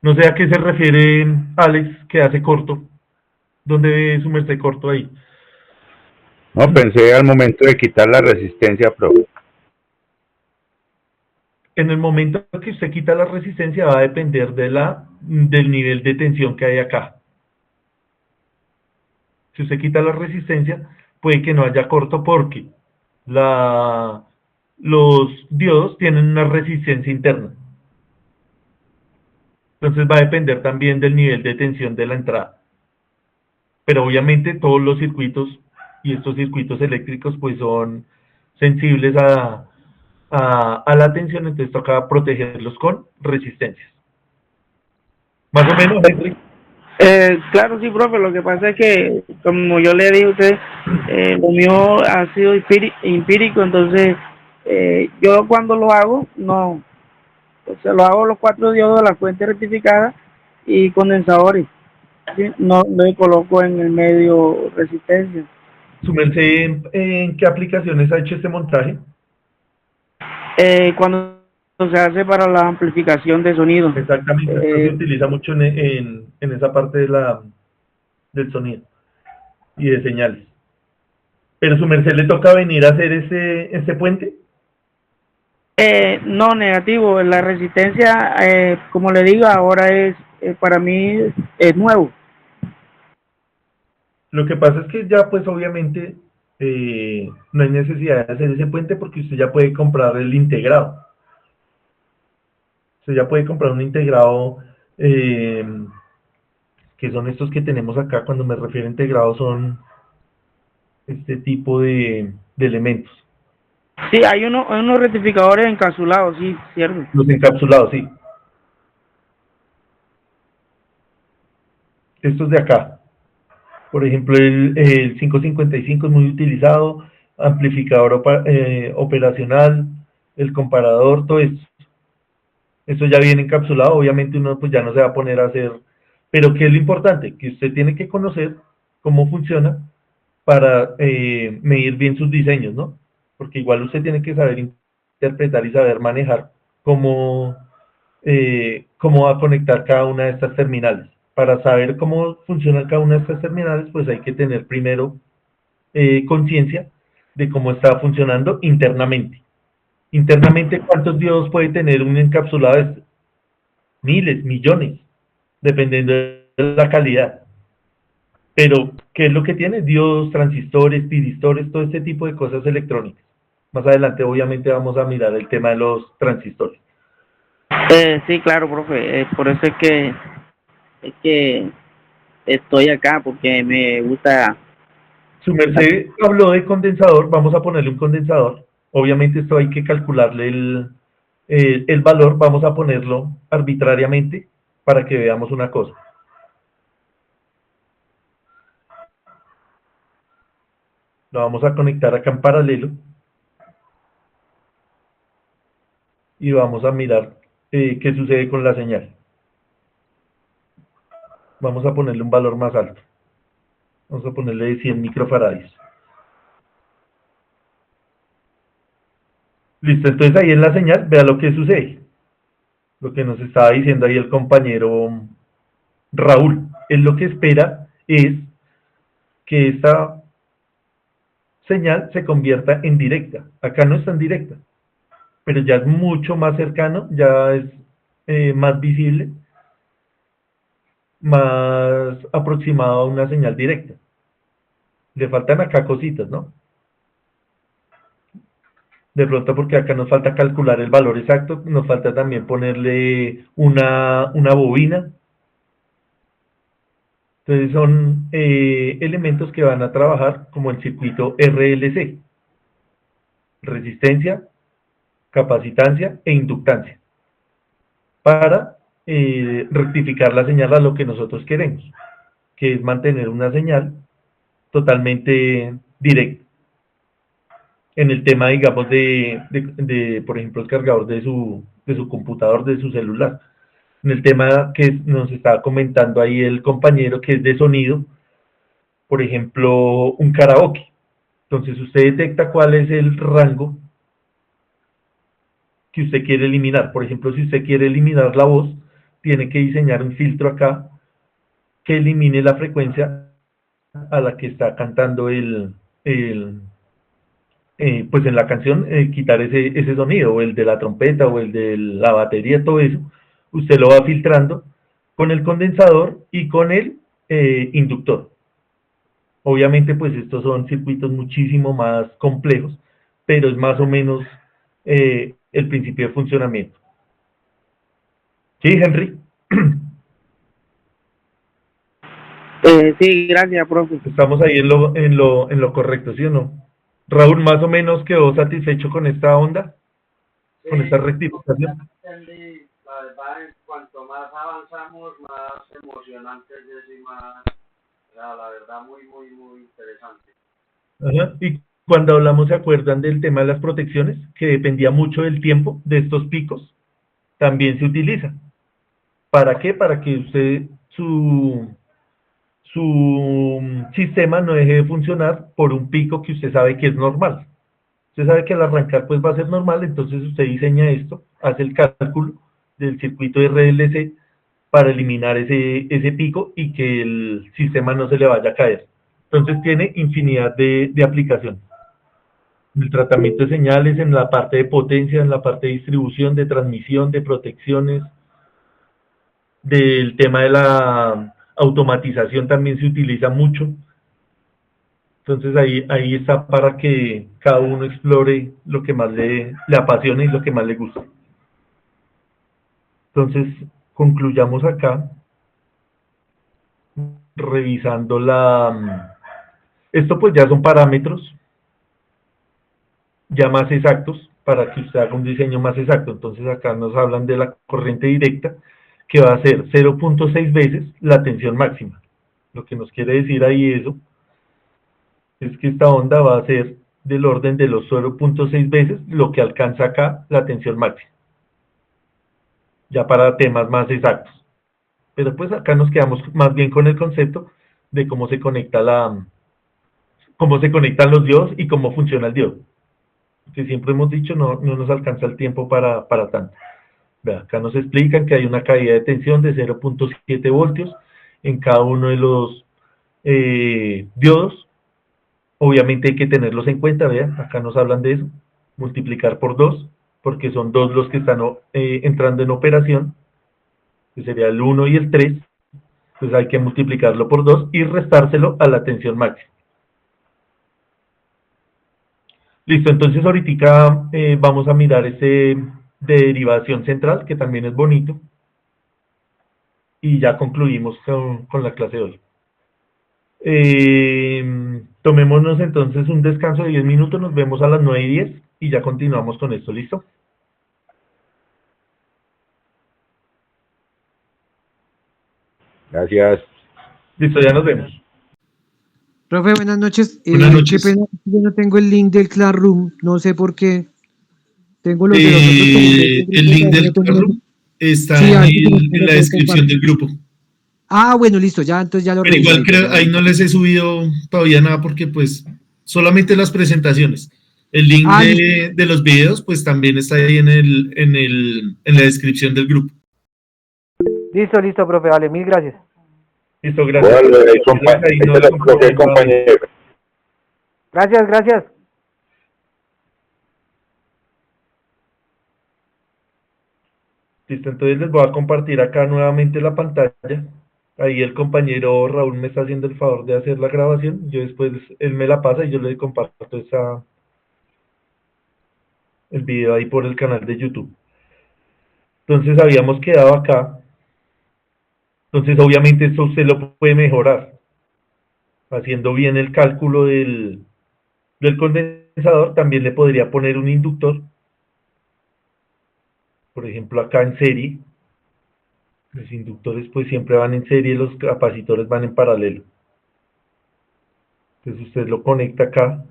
No sé a qué se refiere Alex, que hace corto. ¿Dónde ve su merced corto ahí? No, pensé al momento de quitar la resistencia, profe. En el momento que usted quita la resistencia, va a depender del nivel de tensión que hay acá. Si usted quita la resistencia, puede que no haya corto porque los diodos tienen una resistencia interna. Entonces va a depender también del nivel de tensión de la entrada. Pero obviamente todos los circuitos y estos circuitos eléctricos pues son sensibles a la tensión, entonces toca protegerlos con resistencias. Más o menos, Henry. Claro, sí, profe, lo que pasa es que, como yo le dije a usted, lo mío ha sido empírico, entonces yo cuando lo hago, no, o sea, lo hago los 4 diodos de la fuente rectificada y condensadores, ¿sí? No le coloco en el medio resistencia. Su merced, ¿en qué aplicaciones ha hecho este montaje? Cuando se hace para la amplificación de sonido, Exactamente, esto se utiliza mucho en esa parte del sonido y de señales. Pero su merced le toca venir a hacer ese puente. no, negativo, la resistencia, como le digo, ahora para mí es nuevo. Lo que pasa es que ya pues obviamente no hay necesidad de hacer ese puente porque usted ya puede comprar el integrado. Usted ya puede comprar un integrado, eh, que son estos que tenemos acá. Cuando me refiero a integrado son este tipo de elementos. Sí, hay unos rectificadores encapsulados, sí, cierto. Los encapsulados, sí. Estos de acá. Por ejemplo, el 555 es muy utilizado, amplificador operacional, el comparador, todo esto. Esto ya viene encapsulado, obviamente uno pues ya no se va a poner a hacer, pero ¿qué es lo importante? Que usted tiene que conocer cómo funciona para medir bien sus diseños, ¿no? Porque igual usted tiene que saber interpretar y saber manejar cómo va a conectar cada una de estas terminales. Para saber cómo funciona cada una de estas terminales, pues hay que tener primero conciencia de cómo está funcionando internamente. Internamente, ¿cuántos diodos puede tener un encapsulado este? Miles, millones, dependiendo de la calidad. Pero, ¿qué es lo que tiene? Diodos, transistores, piristores, todo este tipo de cosas electrónicas. Más adelante, obviamente, vamos a mirar el tema de los transistores. Sí, claro, profe. Por eso es que estoy acá, porque me gusta. Su merced habló de condensador, vamos a ponerle un condensador. Obviamente esto hay que calcularle el valor, vamos a ponerlo arbitrariamente para que veamos una cosa. Lo vamos a conectar acá en paralelo y vamos a mirar qué sucede con la señal. Vamos a ponerle un valor más alto. Vamos a ponerle de 100 microfarads. Listo, entonces ahí en la señal, vea lo que sucede. Lo que nos estaba diciendo ahí el compañero Raúl. Él lo que espera es que esta señal se convierta en directa. Acá no está en directa, pero ya es mucho más cercano, ya es más visible, más aproximado a una señal directa. Le faltan acá cositas, ¿no? De pronto porque acá nos falta calcular el valor exacto, nos falta también ponerle una bobina. Entonces son elementos que van a trabajar como el circuito RLC, resistencia, capacitancia e inductancia, para rectificar la señal a lo que nosotros queremos, que es mantener una señal totalmente directa. En el tema, digamos, por ejemplo, el cargador de su computador, de su celular. En el tema que nos estaba comentando ahí el compañero, que es de sonido, por ejemplo, un karaoke. Entonces usted detecta cuál es el rango que usted quiere eliminar. Por ejemplo, si usted quiere eliminar la voz, tiene que diseñar un filtro acá que elimine la frecuencia a la que está cantando pues en la canción, quitar ese sonido, o el de la trompeta, o el de la batería, todo eso. Usted lo va filtrando con el condensador y con el inductor. Obviamente, pues estos son circuitos muchísimo más complejos, pero es más o menos el principio de funcionamiento. Sí, Henry. Sí, gracias, profe. Estamos ahí en lo correcto, ¿sí o no? Raúl, más o menos quedó satisfecho con esta onda, con esta Sí, rectificación. entendí, la verdad, en cuanto más avanzamos, más emocionante es y más, la verdad, muy, muy, muy interesante. Ajá. Y cuando hablamos, ¿se acuerdan del tema de las protecciones? Que dependía mucho del tiempo de estos picos. También se utiliza. ¿Para qué? Para que usted, su sistema no deje de funcionar por un pico que usted sabe que es normal. Usted sabe que al arrancar pues va a ser normal, entonces usted diseña esto, hace el cálculo del circuito RLC para eliminar ese pico y que el sistema no se le vaya a caer. Entonces tiene infinidad de aplicaciones. El tratamiento de señales en la parte de potencia, en la parte de distribución, de transmisión, de protecciones, del tema de la automatización también se utiliza mucho. Entonces ahí está para que cada uno explore lo que más le apasiona y lo que más le gusta. Entonces, concluyamos acá revisando esto pues ya son parámetros ya más exactos para que usted haga un diseño más exacto. Entonces acá nos hablan de la corriente directa que va a ser 0.6 veces la tensión máxima. Lo que nos quiere decir ahí eso es que esta onda va a ser del orden de los 0.6 veces lo que alcanza acá la tensión máxima. Ya para temas más exactos. Pero pues acá nos quedamos más bien con el concepto de cómo se conecta cómo se conectan los diodos y cómo funciona el diodo. Que siempre hemos dicho, no nos alcanza el tiempo para tanto. Vea, acá nos explican que hay una caída de tensión de 0.7 voltios en cada uno de los diodos. Obviamente hay que tenerlos en cuenta, vean, acá nos hablan de eso, multiplicar por 2, porque son dos los que están entrando en operación, que sería el 1 y el 3, pues hay que multiplicarlo por 2 y restárselo a la tensión máxima. Listo, entonces ahorita vamos a mirar ese de derivación central, que también es bonito, y ya concluimos con la clase de hoy. Tomémonos entonces un descanso de 10 minutos, nos vemos a las 9:10 y ya continuamos con esto, ¿listo? Gracias. Listo, ya nos vemos. Profe, buenas noches. Buenas Qué noches. pena, yo no tengo el link del Classroom, no sé por qué. Tengo los de los otros, pero El link del no tengo Classroom está Sí, en, a ver si me en lo la puedes descripción compartir. del grupo. Ah, bueno, listo, ya, entonces ya lo Pero reviso igual ahorita. creo, ahí no les he subido todavía nada porque pues solamente las presentaciones. El link Ah, listo. de los videos pues también está ahí en la descripción del grupo. Listo, profe, vale, mil gracias. Listo, gracias. Bueno, Ahí ahí nos se lo coloqué, acompañan nuevamente. compañero. Gracias. Listo, entonces les voy a compartir acá nuevamente la pantalla. Ahí el compañero Raúl me está haciendo el favor de hacer la grabación. Yo después, él me la pasa y yo le comparto el video ahí por el canal de YouTube. Entonces habíamos quedado acá. Entonces obviamente esto usted lo puede mejorar haciendo bien el cálculo del condensador. También le podría poner un inductor. Por ejemplo acá en serie. Los inductores pues siempre van en serie, los capacitores van en paralelo. Entonces usted lo conecta acá.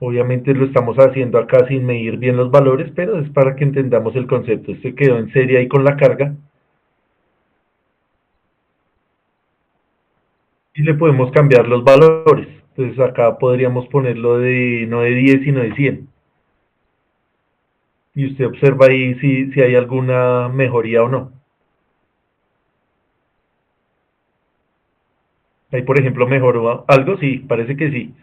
Obviamente lo estamos haciendo acá sin medir bien los valores, pero es para que entendamos el concepto. Este quedó en serie ahí con la carga. Y le podemos cambiar los valores. Entonces acá podríamos ponerlo no de 10 sino de 100. Y usted observa ahí si hay alguna mejoría o no. Ahí por ejemplo mejoró algo, sí, parece que sí.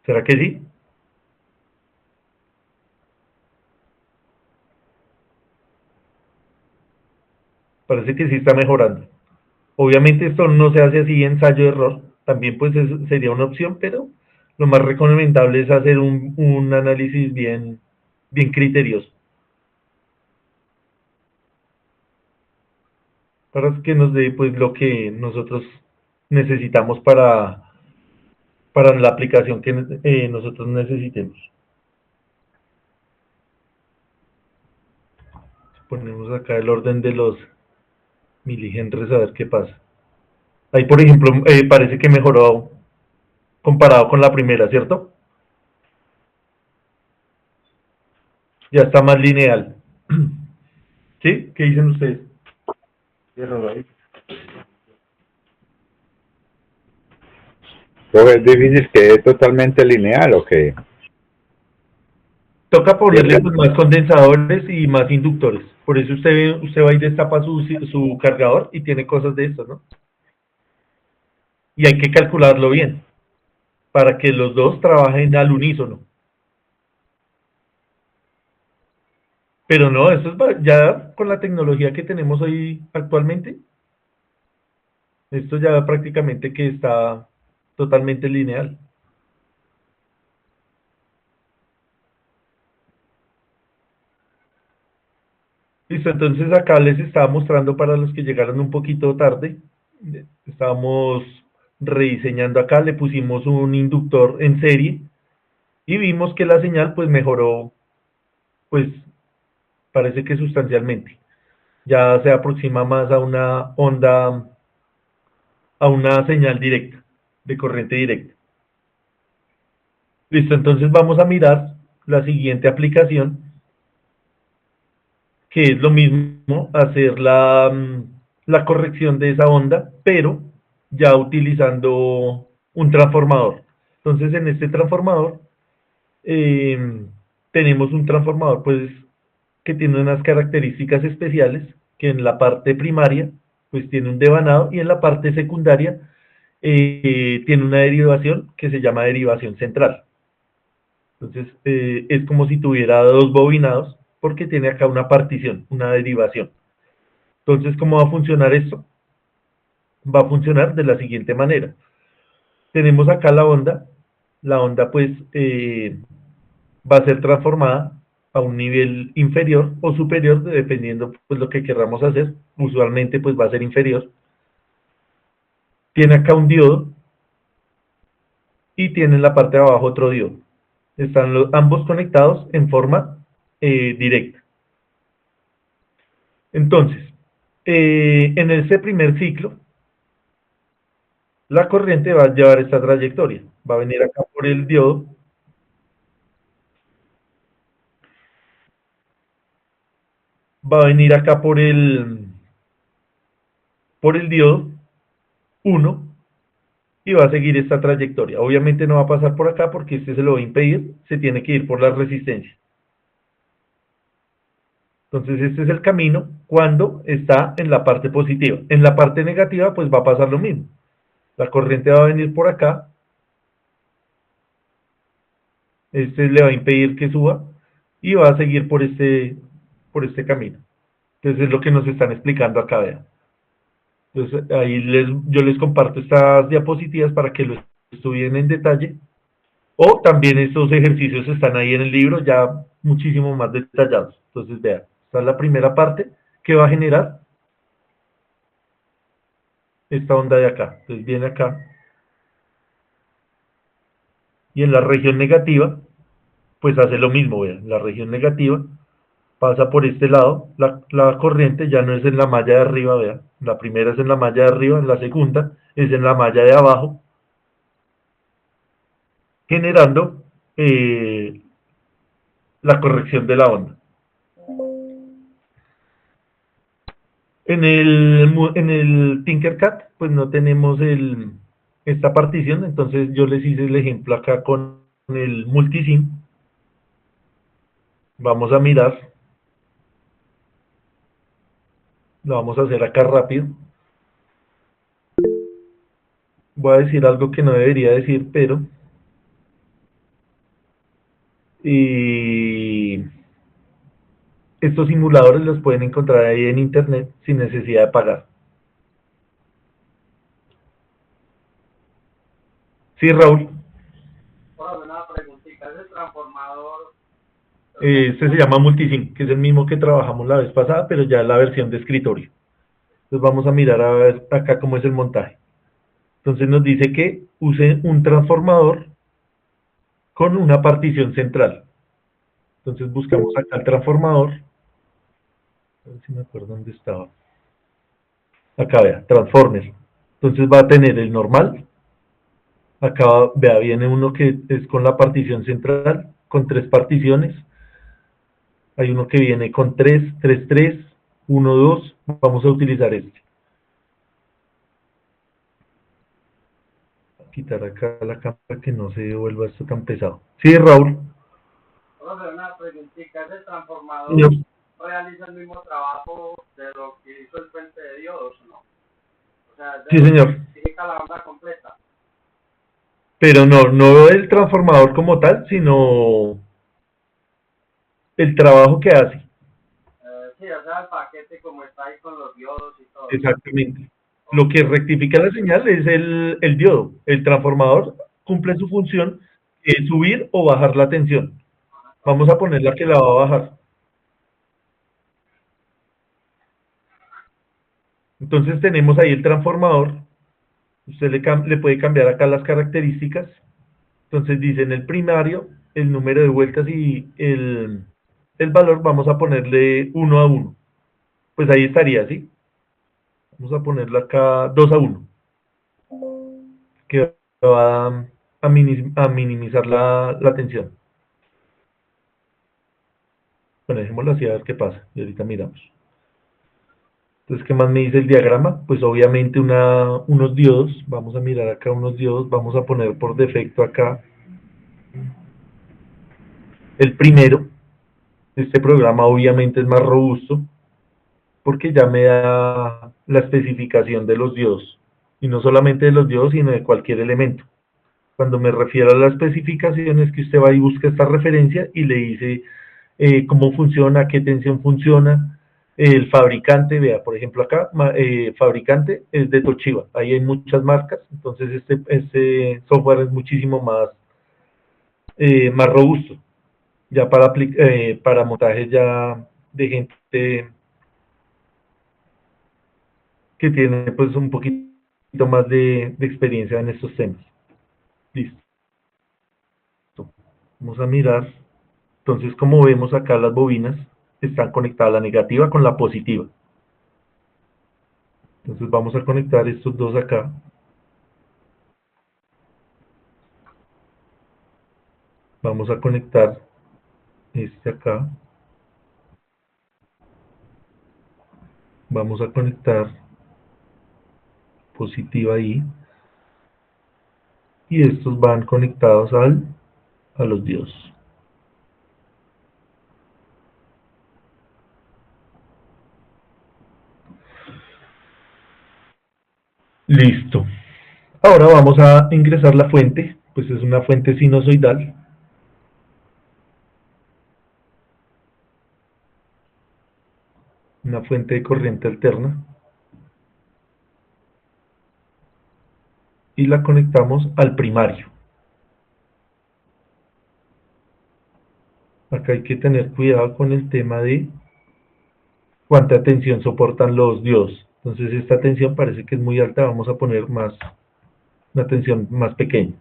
¿Será que sí? Parece que sí está mejorando. Obviamente esto no se hace así ensayo-error, también pues sería una opción, pero lo más recomendable es hacer un análisis bien criterioso, para que nos dé pues lo que nosotros necesitamos para la aplicación que nosotros necesitemos. Ponemos acá el orden de los milihenries a ver qué pasa. Ahí por ejemplo parece que mejoró comparado con la primera, ¿cierto? Ya está más lineal. ¿Sí? ¿Qué dicen ustedes? Profe, ¿es difícil que es totalmente lineal o qué? Toca ponerle pues, más condensadores y más inductores. Por eso usted va y destapa su cargador y tiene cosas de estas, ¿no? Y hay que calcularlo bien para que los dos trabajen al unísono. Pero no, esto es ya con la tecnología que tenemos hoy actualmente, esto ya prácticamente que está totalmente lineal. Listo, entonces acá les estaba mostrando para los que llegaron un poquito tarde. Estábamos rediseñando acá, le pusimos un inductor en serie y vimos que la señal pues mejoró, pues parece que sustancialmente. Ya se aproxima más a una onda, a una señal directa, de corriente directa. Listo, entonces vamos a mirar la siguiente aplicación, que es lo mismo, hacer la corrección de esa onda, pero ya utilizando un transformador. Entonces en este transformador eh, tenemos un transformador pues que tiene unas características especiales, que en la parte primaria pues tiene un devanado y en la parte secundaria tiene una derivación que se llama derivación central. Entonces es como si tuviera dos bobinados porque tiene acá una partición, una derivación. Entonces, ¿cómo va a funcionar esto? Va a funcionar de la siguiente manera. Tenemos acá la onda pues va a ser transformada a un nivel inferior o superior, dependiendo pues lo que queramos hacer. Usualmente pues va a ser inferior. Tiene acá un diodo y tiene en la parte de abajo otro diodo. Están ambos conectados en forma directa. Entonces, en ese primer ciclo, la corriente va a llevar esta trayectoria. Va a venir acá por el diodo. Va a venir acá por el diodo 1 y va a seguir esta trayectoria. Obviamente no va a pasar por acá porque este se lo va a impedir, se tiene que ir por la resistencia. Entonces este es el camino cuando está en la parte positiva. En la parte negativa pues va a pasar lo mismo. La corriente va a venir por acá, este le va a impedir que suba y va a seguir por este camino. Entonces es lo que nos están explicando acá, vean. Entonces ahí yo les comparto estas diapositivas para que lo estudien en detalle. O también estos ejercicios están ahí en el libro ya muchísimo más detallados. Entonces vean, esta es la primera parte que va a generar esta onda de acá. Entonces viene acá. Y en la región negativa, pues hace lo mismo, vean. La región negativa pasa por este lado. La corriente ya no es en la malla de arriba, vean. La primera es en la malla de arriba, la segunda es en la malla de abajo, generando la corrección de la onda. En el Tinkercad, pues no tenemos esta partición, entonces yo les hice el ejemplo acá con el multisim. Vamos a mirar, lo vamos a hacer acá rápido. Voy a decir algo que no debería decir, pero y estos simuladores los pueden encontrar ahí en internet sin necesidad de pagar. Sí, Raúl. Bueno, una preguntita, ese transformador, Este se llama multisim, que es el mismo que trabajamos la vez pasada, pero ya es la versión de escritorio. Entonces vamos a mirar a ver acá cómo es el montaje. Entonces nos dice que use un transformador con una partición central. Entonces buscamos acá el transformador. A ver si me acuerdo dónde estaba. Acá vea, transformer. Entonces va a tener el normal. Acá vea, viene uno que es con la partición central, con 3 particiones. Hay uno que viene con 3, 3, 3, 1, 2. Vamos a utilizar este. Quitar acá la cámara que no se vuelva esto tan pesado. Sí, Raúl. profe, una preguntita, ese transformador Señor. realiza el mismo trabajo de lo que hizo el puente de diodos, ¿no? O sea, Sí, señor. significa la onda completa. Pero no el transformador como tal, sino el trabajo que hace. Sí, o sea, el paquete como está ahí con los diodos y todo. Exactamente. Lo que rectifica la señal es el diodo. El transformador cumple su función, que es subir o bajar la tensión. Vamos a poner la que la va a bajar. Entonces tenemos ahí el transformador. Usted le puede cambiar acá las características. Entonces dice en el primario, el número de vueltas y el valor vamos a ponerle 1 a 1. Pues ahí estaría, ¿sí? Vamos a ponerlo acá 2 a 1. Que va a minimizar la tensión. Bueno, dejémoslo así a ver qué pasa. Y ahorita miramos. Entonces, ¿qué más me dice el diagrama? Pues obviamente unos diodos. Vamos a mirar acá unos diodos. Vamos a poner por defecto acá el primero. Este programa obviamente es más robusto porque ya me da la especificación de los diodos. Y no solamente de los diodos, sino de cualquier elemento. Cuando me refiero a la especificación es que usted va y busca esta referencia y le dice cómo funciona, qué tensión funciona, el fabricante, vea, por ejemplo acá, fabricante es de Toshiba, ahí hay muchas marcas, entonces este software es muchísimo más robusto, ya para montajes ya de gente que tiene pues un poquito más de experiencia en estos temas. Listo. Vamos a mirar. Entonces, como vemos acá, las bobinas están conectadas, la negativa con la positiva. Entonces vamos a conectar estos dos acá. Vamos a conectar este acá. Vamos a conectar positiva ahí. Y estos van conectados a los diodos. Listo. Ahora vamos a ingresar la fuente. Pues es una fuente sinusoidal. Una fuente de corriente alterna. Y la conectamos al primario. Acá hay que tener cuidado con el tema de cuánta tensión soportan los diodos. Entonces esta tensión parece que es muy alta, vamos a poner una tensión más pequeña.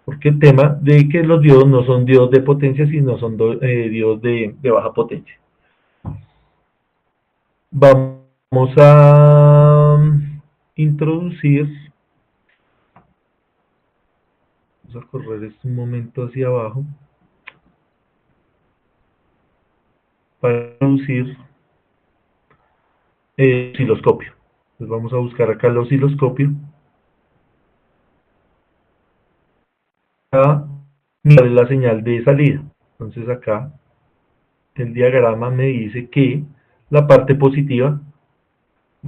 Porque el tema de que los diodos no son diodos de potencia, sino son diodos de baja potencia. Vamos a introducir, vamos a correr esto un momento hacia abajo, para introducir el osciloscopio. Entonces vamos a buscar acá el osciloscopio. A mirar la señal de salida. Entonces acá el diagrama me dice que la parte positiva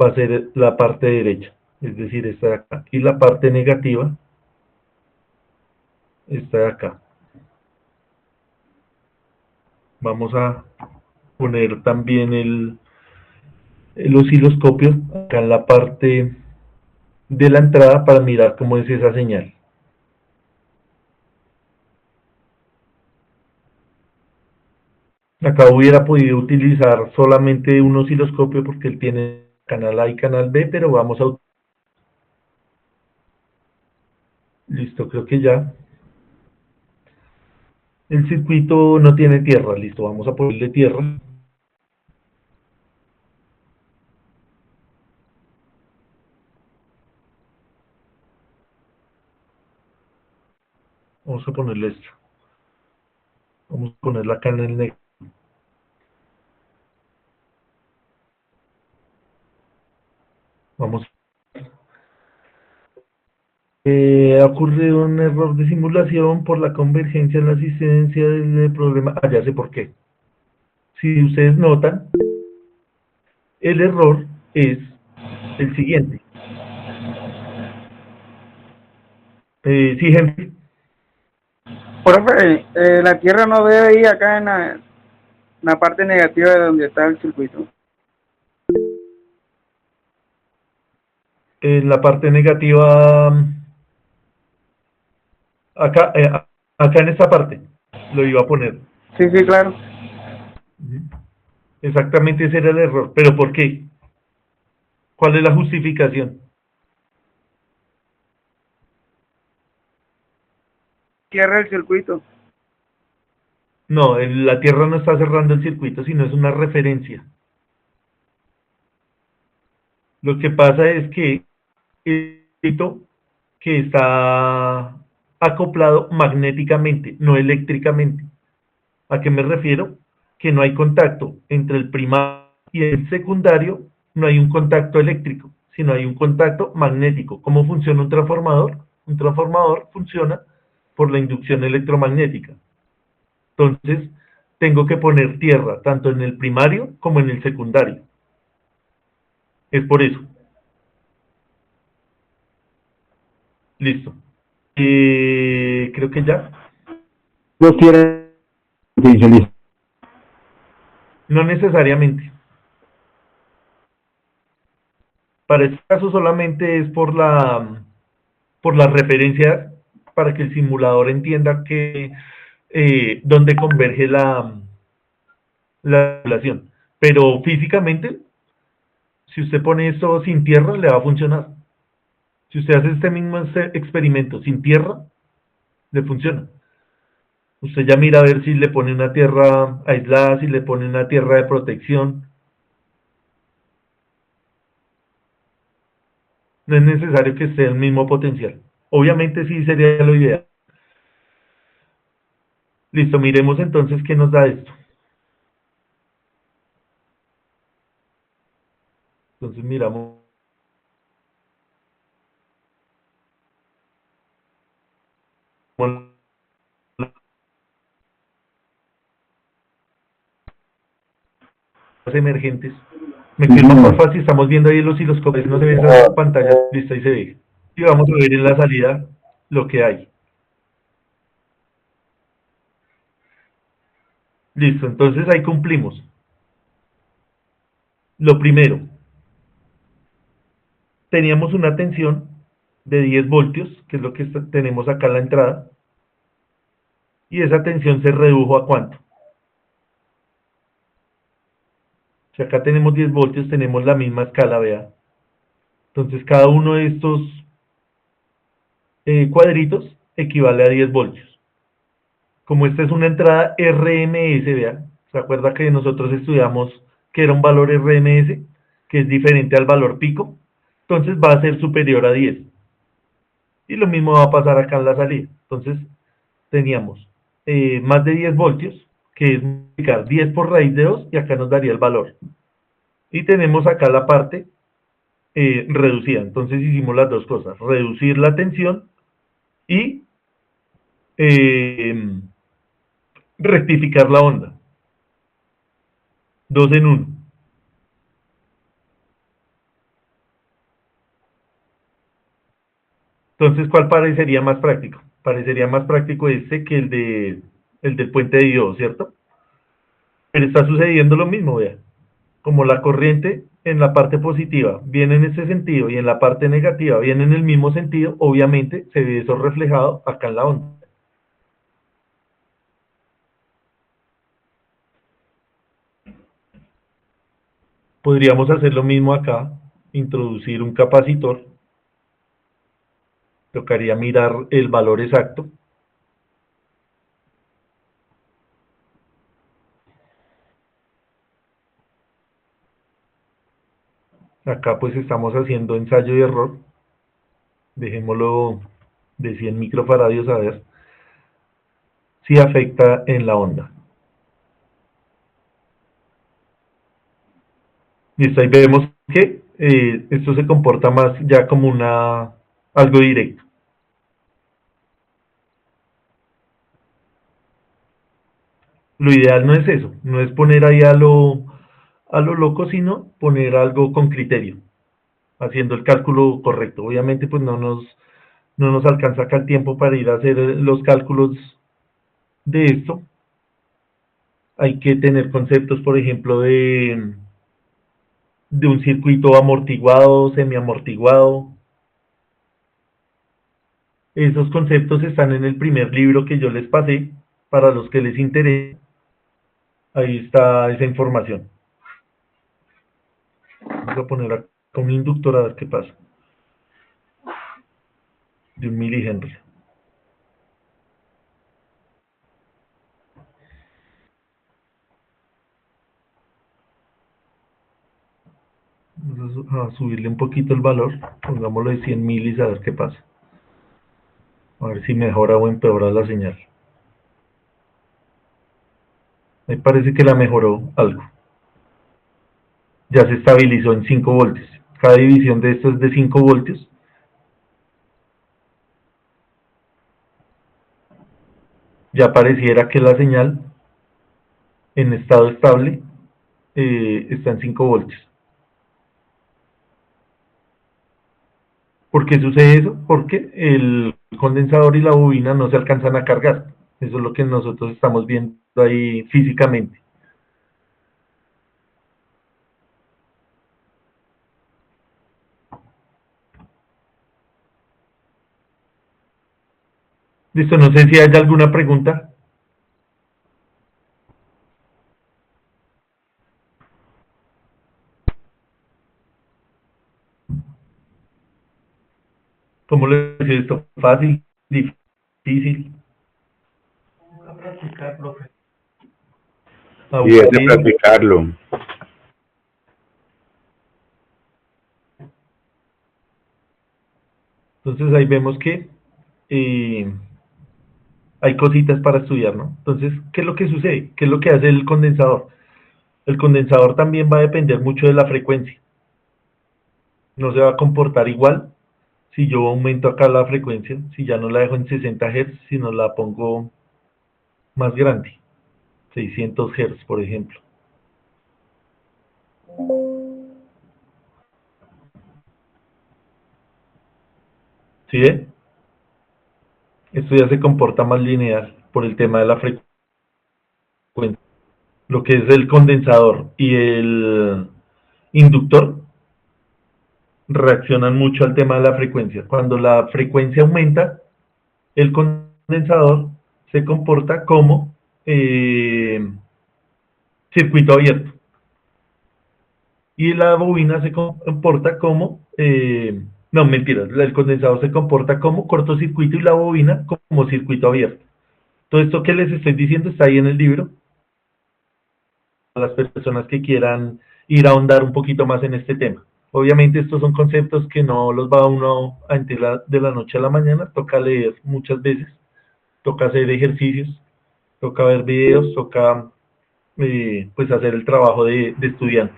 va a ser la parte derecha, es decir, esta de acá, y la parte negativa, esta de acá. Vamos a poner también el osciloscopio acá en la parte de la entrada para mirar cómo es esa señal. Acá hubiera podido utilizar solamente un osciloscopio porque él tiene canal A y canal B, pero vamos a... Listo, creo que ya. El circuito no tiene tierra, listo, vamos a ponerle tierra. Vamos a ponerle esto. Vamos a ponerla acá en el negro. Vamos. Ha ocurrido un error de simulación por la convergencia en la asistencia del problema. Ah, ya sé por qué. Si ustedes notan, el error es el siguiente. Sí, Henry. Profe, la Tierra no debe ir acá en la parte negativa de donde está el circuito. En la parte negativa, acá, acá en esta parte, lo iba a poner. Sí, sí, claro. Exactamente ese era el error. ¿Pero por qué? ¿Cuál es la justificación? Cierra el circuito. No, la Tierra no está cerrando el circuito, sino es una referencia. Lo que pasa es que el circuito que está acoplado magnéticamente, no eléctricamente. ¿A qué me refiero? Que no hay contacto entre el primario y el secundario, no hay un contacto eléctrico, sino hay un contacto magnético. ¿Cómo funciona un transformador? Un transformador funciona por la inducción electromagnética. Entonces, tengo que poner tierra tanto en el primario como en el secundario. Es por eso. Listo. Creo que ya. Dos tierras potencialistas. No necesariamente. Para este caso solamente es por la referencia para que el simulador entienda que dónde converge la relación. Pero físicamente, si usted pone esto sin tierra, le va a funcionar. Si usted hace este mismo experimento sin tierra, le funciona. Usted ya mira a ver si le pone una tierra aislada, si le pone una tierra de protección. No es necesario que esté el mismo potencial. Obviamente sí sería lo ideal. Listo, miremos entonces qué nos da esto. Entonces miramos las emergentes. Me firma porfa si estamos viendo ahí los osciloscopios, no se ven esas pantallas. Listo, ahí se ve. Y vamos a ver en la salida lo que hay. Listo, entonces ahí cumplimos. Lo primero, teníamos una tensión de 10 voltios, que es lo que tenemos acá en la entrada, y esa tensión se redujo ¿a cuánto? Si acá tenemos 10 voltios, tenemos la misma escala, vea. Entonces cada uno de estos cuadritos equivale a 10 voltios. Como esta es una entrada RMS, vea, ¿se acuerda que nosotros estudiamos que era un valor RMS, que es diferente al valor pico? Entonces va a ser superior a 10. Y lo mismo va a pasar acá en la salida. Entonces teníamos más de 10 voltios, que es multiplicar 10 por raíz de 2, y acá nos daría el valor. Y tenemos acá la parte reducida. Entonces hicimos las dos cosas, reducir la tensión y eh, rectificar la onda. Dos en uno. Entonces, ¿cuál parecería más práctico? Parecería más práctico este que el del puente de diodo, ¿cierto? Pero está sucediendo lo mismo, vea. Como la corriente en la parte positiva viene en ese sentido y en la parte negativa viene en el mismo sentido, obviamente se ve eso reflejado acá en la onda. Podríamos hacer lo mismo acá, introducir un capacitor. Tocaría mirar el valor exacto. Acá pues estamos haciendo ensayo y error. Dejémoslo de 100 microfaradios a ver si afecta en la onda. Listo, ahí vemos que esto se comporta más ya como algo directo. Lo ideal no es eso, no es poner ahí a lo loco, sino poner algo con criterio, haciendo el cálculo correcto. Obviamente pues no nos alcanza acá el tiempo para ir a hacer los cálculos de esto. Hay que tener conceptos, por ejemplo, de un circuito amortiguado, semiamortiguado. Esos conceptos están en el primer libro que yo les pasé, para los que les interese. Ahí está esa información. Vamos a poner acá con un inductor a ver qué pasa. De 1 mH. Vamos a subirle un poquito el valor, pongámoslo de 100 milis a ver qué pasa. A ver si mejora o empeora la señal. Me parece que la mejoró algo. Ya se estabilizó en 5 voltios. Cada división de esto es de 5 voltios. Ya pareciera que la señal en estado estable está en 5 voltios. ¿Por qué sucede eso? Porque el condensador y la bobina no se alcanzan a cargar. Eso es lo que nosotros estamos viendo ahí físicamente. Listo, no sé si hay alguna pregunta. ¿Cómo le decía esto? ¿Fácil? ¿Difícil? A practicar, profe. Y es de Aburrido. practicarlo. Entonces ahí vemos que hay cositas para estudiar, ¿no? Entonces, ¿qué es lo que sucede? ¿Qué es lo que hace el condensador? El condensador también va a depender mucho de la frecuencia. No se va a comportar igual si yo aumento acá la frecuencia, si ya no la dejo en 60 Hz, sino la pongo más grande, 600 Hz, por ejemplo. ¿Sí ve? Esto ya se comporta más lineal por el tema de la frecuencia. Lo que es el condensador y el inductor reaccionan mucho al tema de la frecuencia. Cuando la frecuencia aumenta, el condensador se comporta como circuito abierto y la bobina se comporta como, no, mentira, el condensador se comporta como cortocircuito y la bobina como circuito abierto. Todo esto que les estoy diciendo está ahí en el libro. Las personas que quieran ir a ahondar un poquito más en este tema. Obviamente estos son conceptos que no los va uno a entender de la noche a la mañana, toca leer muchas veces, toca hacer ejercicios, toca ver videos, toca pues hacer el trabajo de estudiante.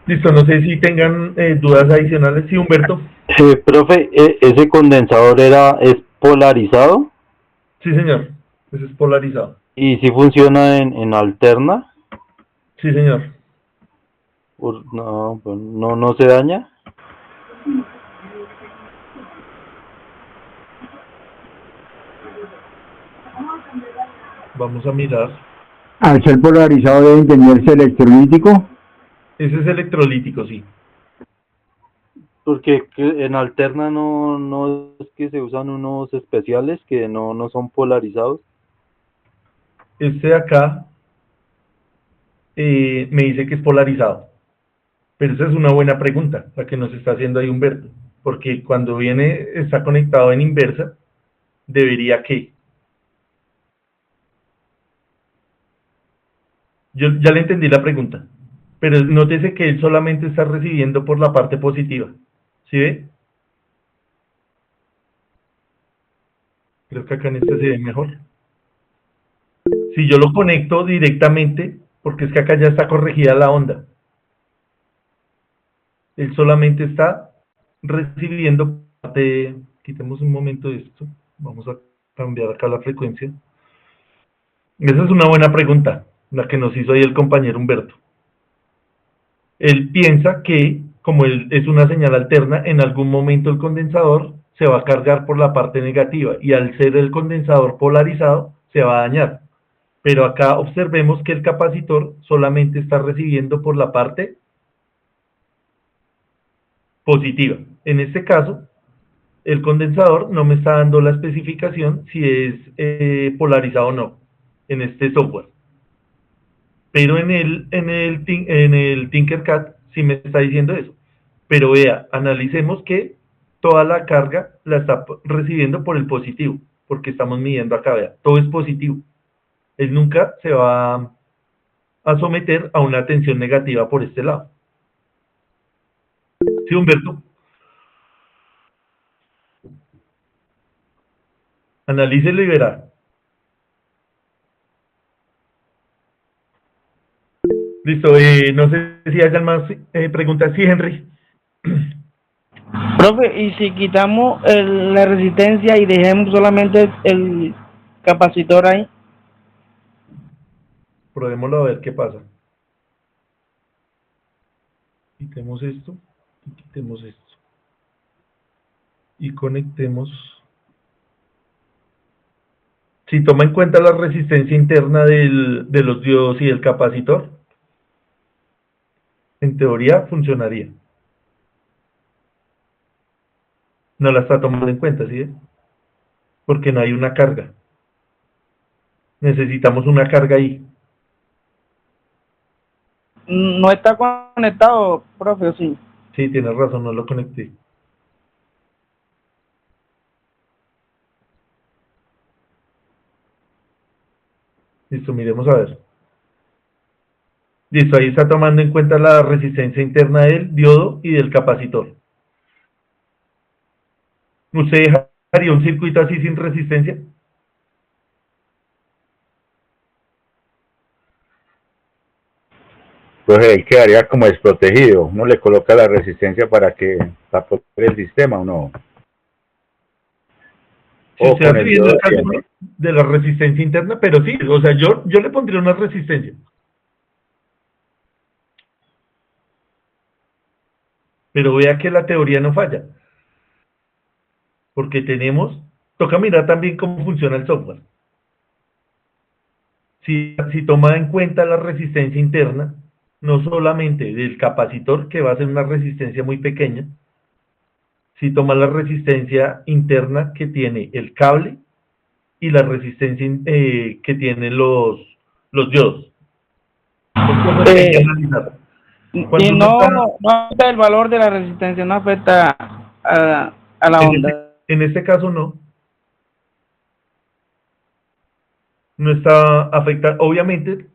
Listo, no sé si tengan dudas adicionales. Sí, Humberto. Profe, ¿ese condensador es polarizado? Sí, señor. Ese es polarizado. ¿Y si funciona en alterna? Sí, señor. No, pues no se daña. Vamos a mirar. Al ser polarizado debe entenderse electrolítico. Ese es electrolítico, sí. Porque en alterna no es que se usan unos especiales que no son polarizados. Este de acá me dice que es polarizado. Pero esa es una buena pregunta, la que nos está haciendo ahí Humberto. Porque cuando está conectado en inversa, debería que. Yo ya le entendí la pregunta. Pero nótese que él solamente está recibiendo por la parte positiva. ¿Sí ve? Creo que acá en este se ve mejor. Si yo lo conecto directamente, porque es que acá ya está corregida la onda. Él solamente está recibiendo parte. Quitemos un momento esto. Vamos a cambiar acá la frecuencia. Esa es una buena pregunta, la que nos hizo ahí el compañero Humberto. Él piensa que, como es una señal alterna, en algún momento el condensador se va a cargar por la parte negativa y al ser el condensador polarizado se va a dañar. Pero acá observemos que el capacitor solamente está recibiendo por la parte positiva. En este caso, el condensador no me está dando la especificación si es polarizado o no en este software. pero en el Tinkercad sí me está diciendo eso. Pero vea, analicemos que toda la carga la está recibiendo por el positivo, porque estamos midiendo acá, vea, todo es positivo. Él nunca se va a someter a una tensión negativa por este lado. ¿Sí, Humberto? Analícelo y verá. Listo, no sé si hayan más preguntas. Sí, Henry. Profe, y si quitamos la resistencia y dejemos solamente el capacitor ahí. Probémoslo a ver qué pasa. Quitemos esto y quitemos esto. Y conectemos. Si toma en cuenta la resistencia interna de los diodos y del capacitor, en teoría funcionaría. No la está tomando en cuenta, ¿sí? Porque no hay una carga. Necesitamos una carga ahí. No está conectado, profe, ¿o sí? Sí, tienes razón, no lo conecté. Listo, miremos a ver. Listo, ahí está tomando en cuenta la resistencia interna del diodo y del capacitor. ¿Usted dejaría un circuito así sin resistencia? Pues él quedaría como desprotegido. Uno le coloca la resistencia para proteger el sistema o no. Si O usted con hace el bien diodo el cálculo bien. de la resistencia interna, pero sí, o sea, yo le pondría una resistencia. Pero vea que la teoría no falla, porque toca mirar también cómo funciona el software. Si toma en cuenta la resistencia interna, no solamente del capacitor, que va a ser una resistencia muy pequeña, si toma la resistencia interna que tiene el cable y la resistencia que tienen los diodos. Son cosas que hay que Eh, analizar. y Cuando uno está no afecta el valor de la resistencia, no afecta a la en onda. en este caso no está afectado. Obviamente,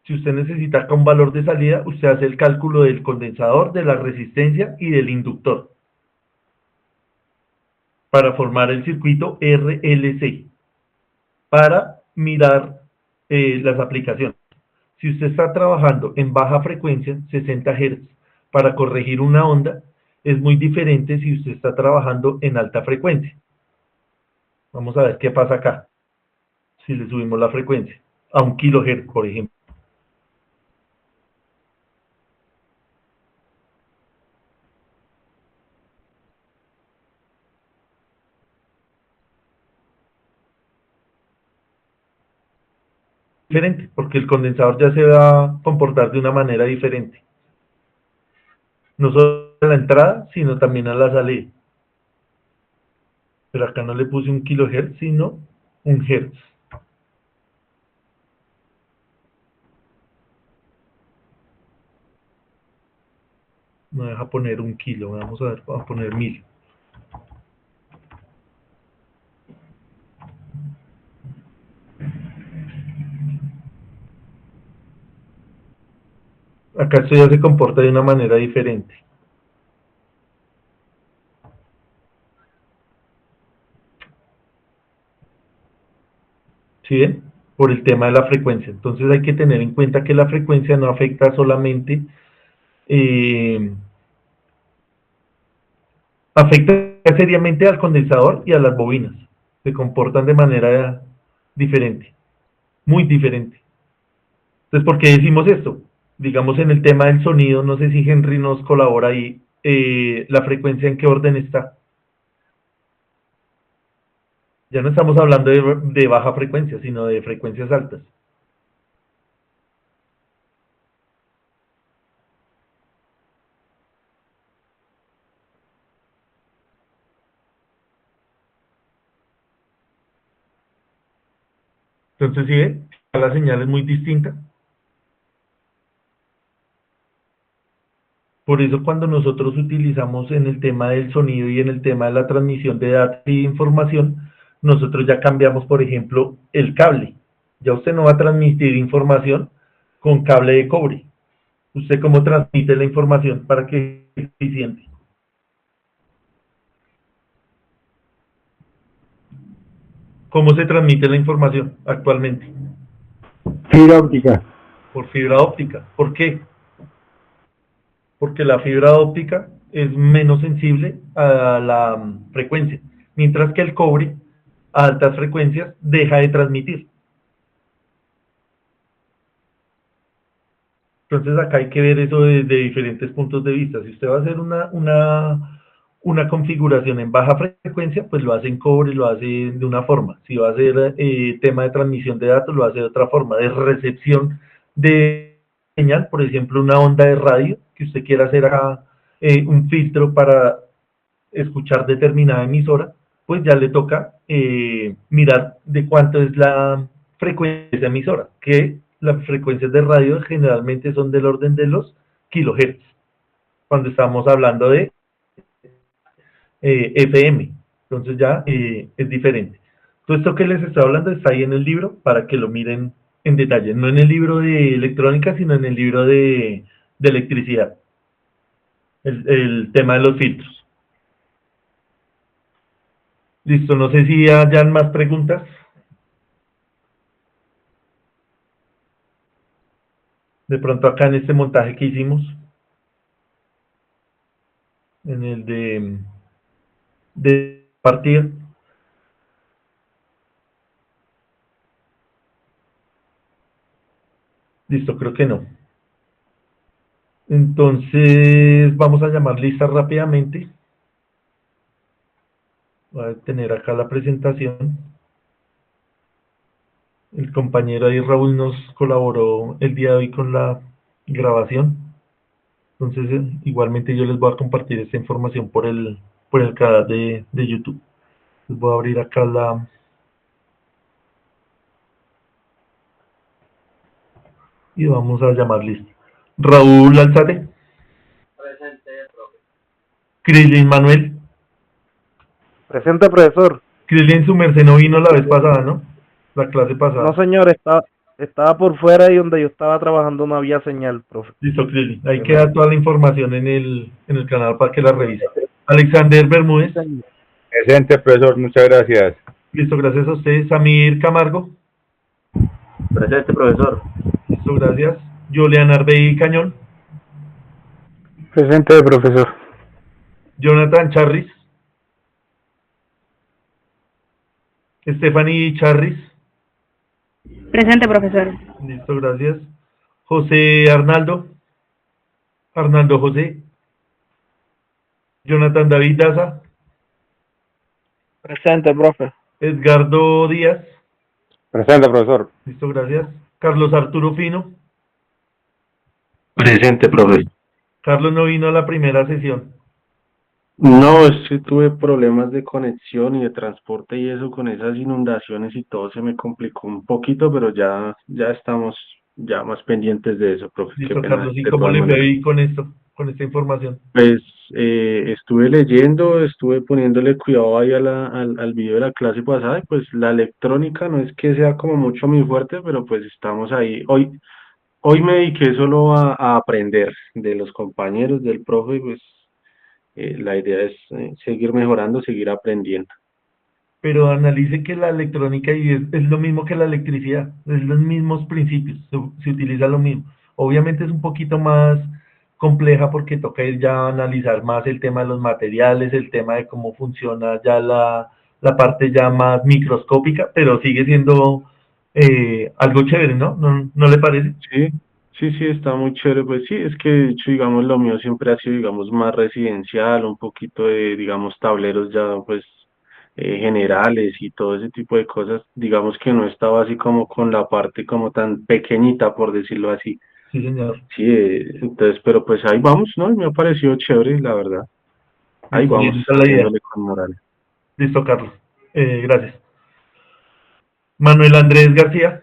si usted necesita acá un valor de salida, usted hace el cálculo del condensador, de la resistencia y del inductor para formar el circuito RLC, para mirar las aplicaciones. Si usted está trabajando en baja frecuencia, 60 Hz, para corregir una onda, es muy diferente si usted está trabajando en alta frecuencia. Vamos a ver qué pasa acá, si le subimos la frecuencia a 1 kHz, por ejemplo. Diferente, porque el condensador ya se va a comportar de una manera diferente. No solo a la entrada, sino también a la salida. Pero acá no le puse 1 kHz, sino 1 Hz. Me deja poner 1 kilo, vamos a ver, vamos a poner 1000. Acá esto ya se comporta de una manera diferente. ¿Sí ven? Por el tema de la frecuencia. Entonces hay que tener en cuenta que la frecuencia no afecta solamente, eh, afecta seriamente al condensador y a las bobinas. Se comportan de manera diferente, muy diferente. Entonces, ¿por qué decimos esto? Digamos en el tema del sonido, no sé si Henry nos colabora ahí, la frecuencia en qué orden está. Ya no estamos hablando de baja frecuencia, sino de frecuencias altas. Entonces, ¿sí ve? La señal es muy distinta. Por eso cuando nosotros utilizamos en el tema del sonido y en el tema de la transmisión de datos y información, nosotros ya cambiamos, por ejemplo, el cable. Ya usted no va a transmitir información con cable de cobre. ¿Usted cómo transmite la información para que sea eficiente? ¿Cómo se transmite la información actualmente? Fibra óptica. Por fibra óptica. ¿Por qué? Porque la fibra óptica es menos sensible a la frecuencia, mientras que el cobre a altas frecuencias deja de transmitir. Entonces acá hay que ver eso desde diferentes puntos de vista. Si usted va a hacer una configuración en baja frecuencia, pues lo hace en cobre, lo hace de una forma. Si va a hacer tema de transmisión de datos, lo hace de otra forma. De recepción de señal, por ejemplo, una onda de radio, que usted quiera hacer acá un filtro para escuchar determinada emisora, pues ya le toca mirar de cuánto es la frecuencia emisora, que las frecuencias de radio generalmente son del orden de los kilohertz, cuando estamos hablando de FM, entonces ya es diferente. Todo esto que les estoy hablando está ahí en el libro para que lo miren en detalle, no en el libro de electrónica, sino en el libro de electricidad, el tema de los filtros. Listo, no sé si hayan más preguntas. De pronto acá en este montaje que hicimos, en el de partida. Listo, creo que no. Entonces vamos a llamar listas rápidamente. Voy a tener acá la presentación. El compañero ahí Raúl nos colaboró el día de hoy con la grabación. Entonces igualmente yo les voy a compartir esta información por el canal de YouTube. Les voy a abrir acá y vamos a llamar lista. Raúl Alzate. Presente, profe. Crislin Manuel. Presente, profesor. Crislin, su merced no vino la vez pasada, ¿no? La clase pasada. No, señor, estaba por fuera y donde yo estaba trabajando no había señal, profe. Listo, Crislin. Ahí queda toda la información en el canal para que la revise. Alexander Bermúdez. Presente, profesor, muchas gracias. Listo, gracias a usted. Samir Camargo. Presente, profesor. Listo, gracias. Julián Arbey Cañón. Presente, profesor. Jonathan Charris. Stephanie Charris. Presente, profesor. Listo, gracias. José Arnaldo. Arnaldo José. Jonathan David Daza. Presente, profe. Edgardo Díaz. Presente, profesor. Listo, gracias. Carlos Arturo Fino. Presente, profe. Carlos no vino a la primera sesión. No, es que tuve problemas de conexión y de transporte y eso con esas inundaciones y todo se me complicó un poquito, pero ya estamos ya más pendientes de eso, profe. Qué Listo, pena, Carlos. ¿Y de cómo todas le fue maneras. ahí con esto, con esta información? Pues estuve leyendo, estuve poniéndole cuidado ahí al video de la clase pasada y pues la electrónica no es que sea como mucho mi fuerte, pero pues estamos ahí. Hoy me dediqué solo a aprender de los compañeros, del profe, y pues la idea es seguir mejorando, seguir aprendiendo. Pero analice que la electrónica y es lo mismo que la electricidad, es los mismos principios, se utiliza lo mismo. Obviamente es un poquito más compleja porque toca ir ya a analizar más el tema de los materiales, el tema de cómo funciona ya la parte ya más microscópica, pero sigue siendo algo chévere, ¿no? ¿No le parece? Sí, está muy chévere, pues sí, es que de hecho, digamos, lo mío siempre ha sido, digamos, más residencial, un poquito de, digamos, tableros ya, pues, generales y todo ese tipo de cosas, digamos que no estaba así como con la parte como tan pequeñita, por decirlo así. Sí, señor. Sí, entonces, pero pues ahí vamos, ¿no? Me ha parecido chévere, la verdad. Ahí Listo, vamos, bien, esa es la idea. haciéndole con moral. Listo, Carlos. Gracias. Manuel Andrés García.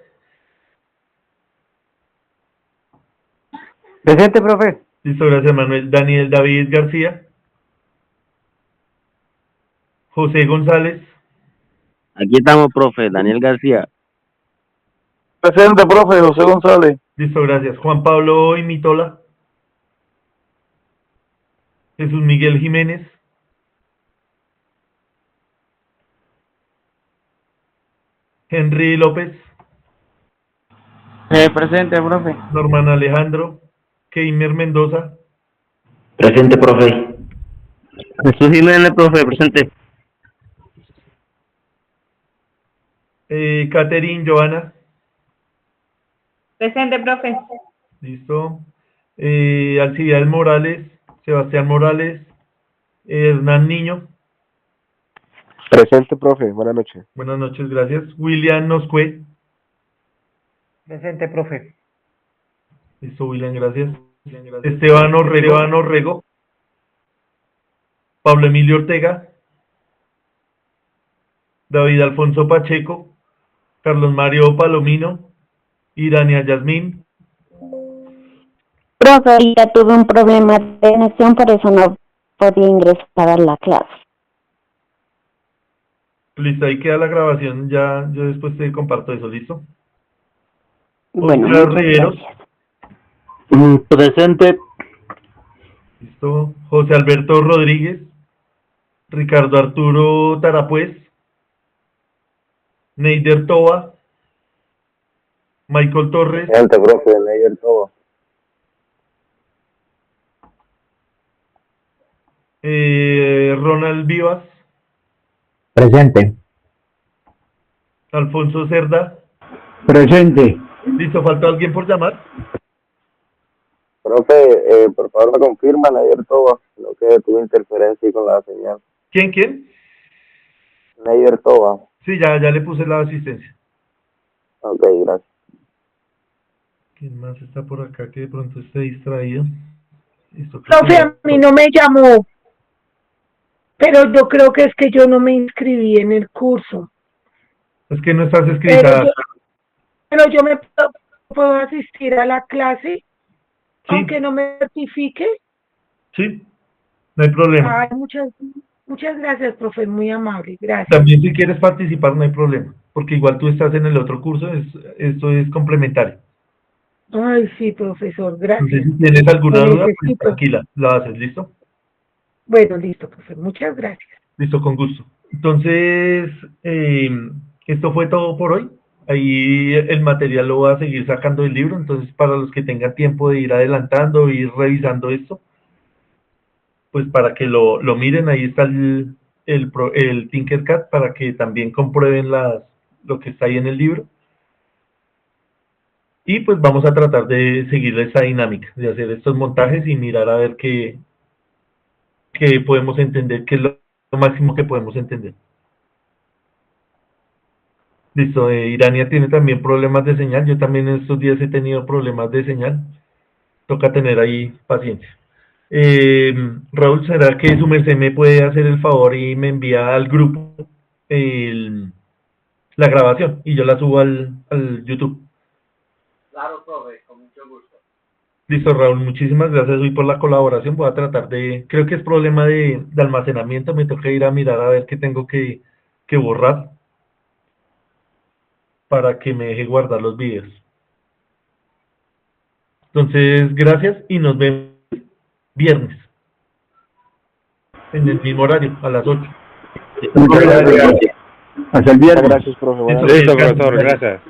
Presente, profe. Listo, gracias Manuel. Daniel David García. José González. Aquí estamos, profe. Daniel García. Presente, profe. José González. Listo, gracias. Juan Pablo Imitola. Jesús Miguel Jiménez. Henry López. Presente, profe. Norman Alejandro. Keimer Mendoza. Presente, profe. Jesús Jiménez, profe. Presente. Catherine Joana. Presente, profe. Listo. Alcibiades Morales. Sebastián Morales. Hernán Niño. Presente, profe. Buenas noches. Buenas noches, gracias. William Noscue. Presente, profe. Listo, William, gracias. Esteban Orrego. Pablo Emilio Ortega. David Alfonso Pacheco. Carlos Mario Palomino. Irania Yasmín. Profe, ahorita tuve un problema de conexión, por eso no podía ingresar a la clase. Listo, ahí queda la grabación. Ya yo después te comparto eso, ¿listo? Bueno, Oscar muchas Riveros. gracias. Presente. Listo. José Alberto Rodríguez. Ricardo Arturo Tarapuez. Neider Toba. Michael Torres. Presente, profe. Neider Toba. Ronald Vivas. Presente. Alfonso Cerda. Presente. Listo, ¿falta alguien por llamar? Profe, por favor me confirma, Neider Toba. No que tuve interferencia con la señal. ¿Quién? Neider Toba. Sí, ya le puse la asistencia. Ok, gracias. ¿Quién más está por acá que de pronto esté distraído? Listo, Profe, a mí no me llamó, pero yo creo que es que yo no me inscribí en el curso. Es que no estás escrita. Pero yo me puedo asistir a la clase, aunque no me certifique. Sí, no hay problema. Ay, muchas gracias, profe, muy amable, gracias. También si quieres participar no hay problema, porque igual tú estás en el otro curso, esto es complementario. Ay, sí, profesor, gracias. Entonces, si tienes alguna Lo duda, pues necesito. tranquila, la haces, ¿listo? Bueno, listo, profe, muchas gracias. Listo, con gusto. Entonces, esto fue todo por hoy. Ahí el material lo voy a seguir sacando del libro, entonces para los que tengan tiempo de ir adelantando, ir revisando esto, pues para que lo miren, ahí está el Tinkercad para que también comprueben lo que está ahí en el libro. Y pues vamos a tratar de seguir esa dinámica, de hacer estos montajes y mirar a ver qué podemos entender, qué es lo máximo que podemos entender. Listo, Irania tiene también problemas de señal, yo también en estos días he tenido problemas de señal, toca tener ahí paciencia. Raúl, ¿será que su merced me puede hacer el favor y me envía al grupo la grabación y yo la subo al YouTube? Claro, profe, con mucho gusto. Listo, Raúl, muchísimas gracias hoy por la colaboración. Voy a tratar creo que es problema de almacenamiento, me toca ir a mirar a ver qué tengo que borrar para que me deje guardar los videos. Entonces, gracias y nos vemos viernes en el mismo horario, a las 8. Muchas gracias. Hasta el viernes. Gracias, profe. Buenas Listo, noches. Listo, profesor, gracias.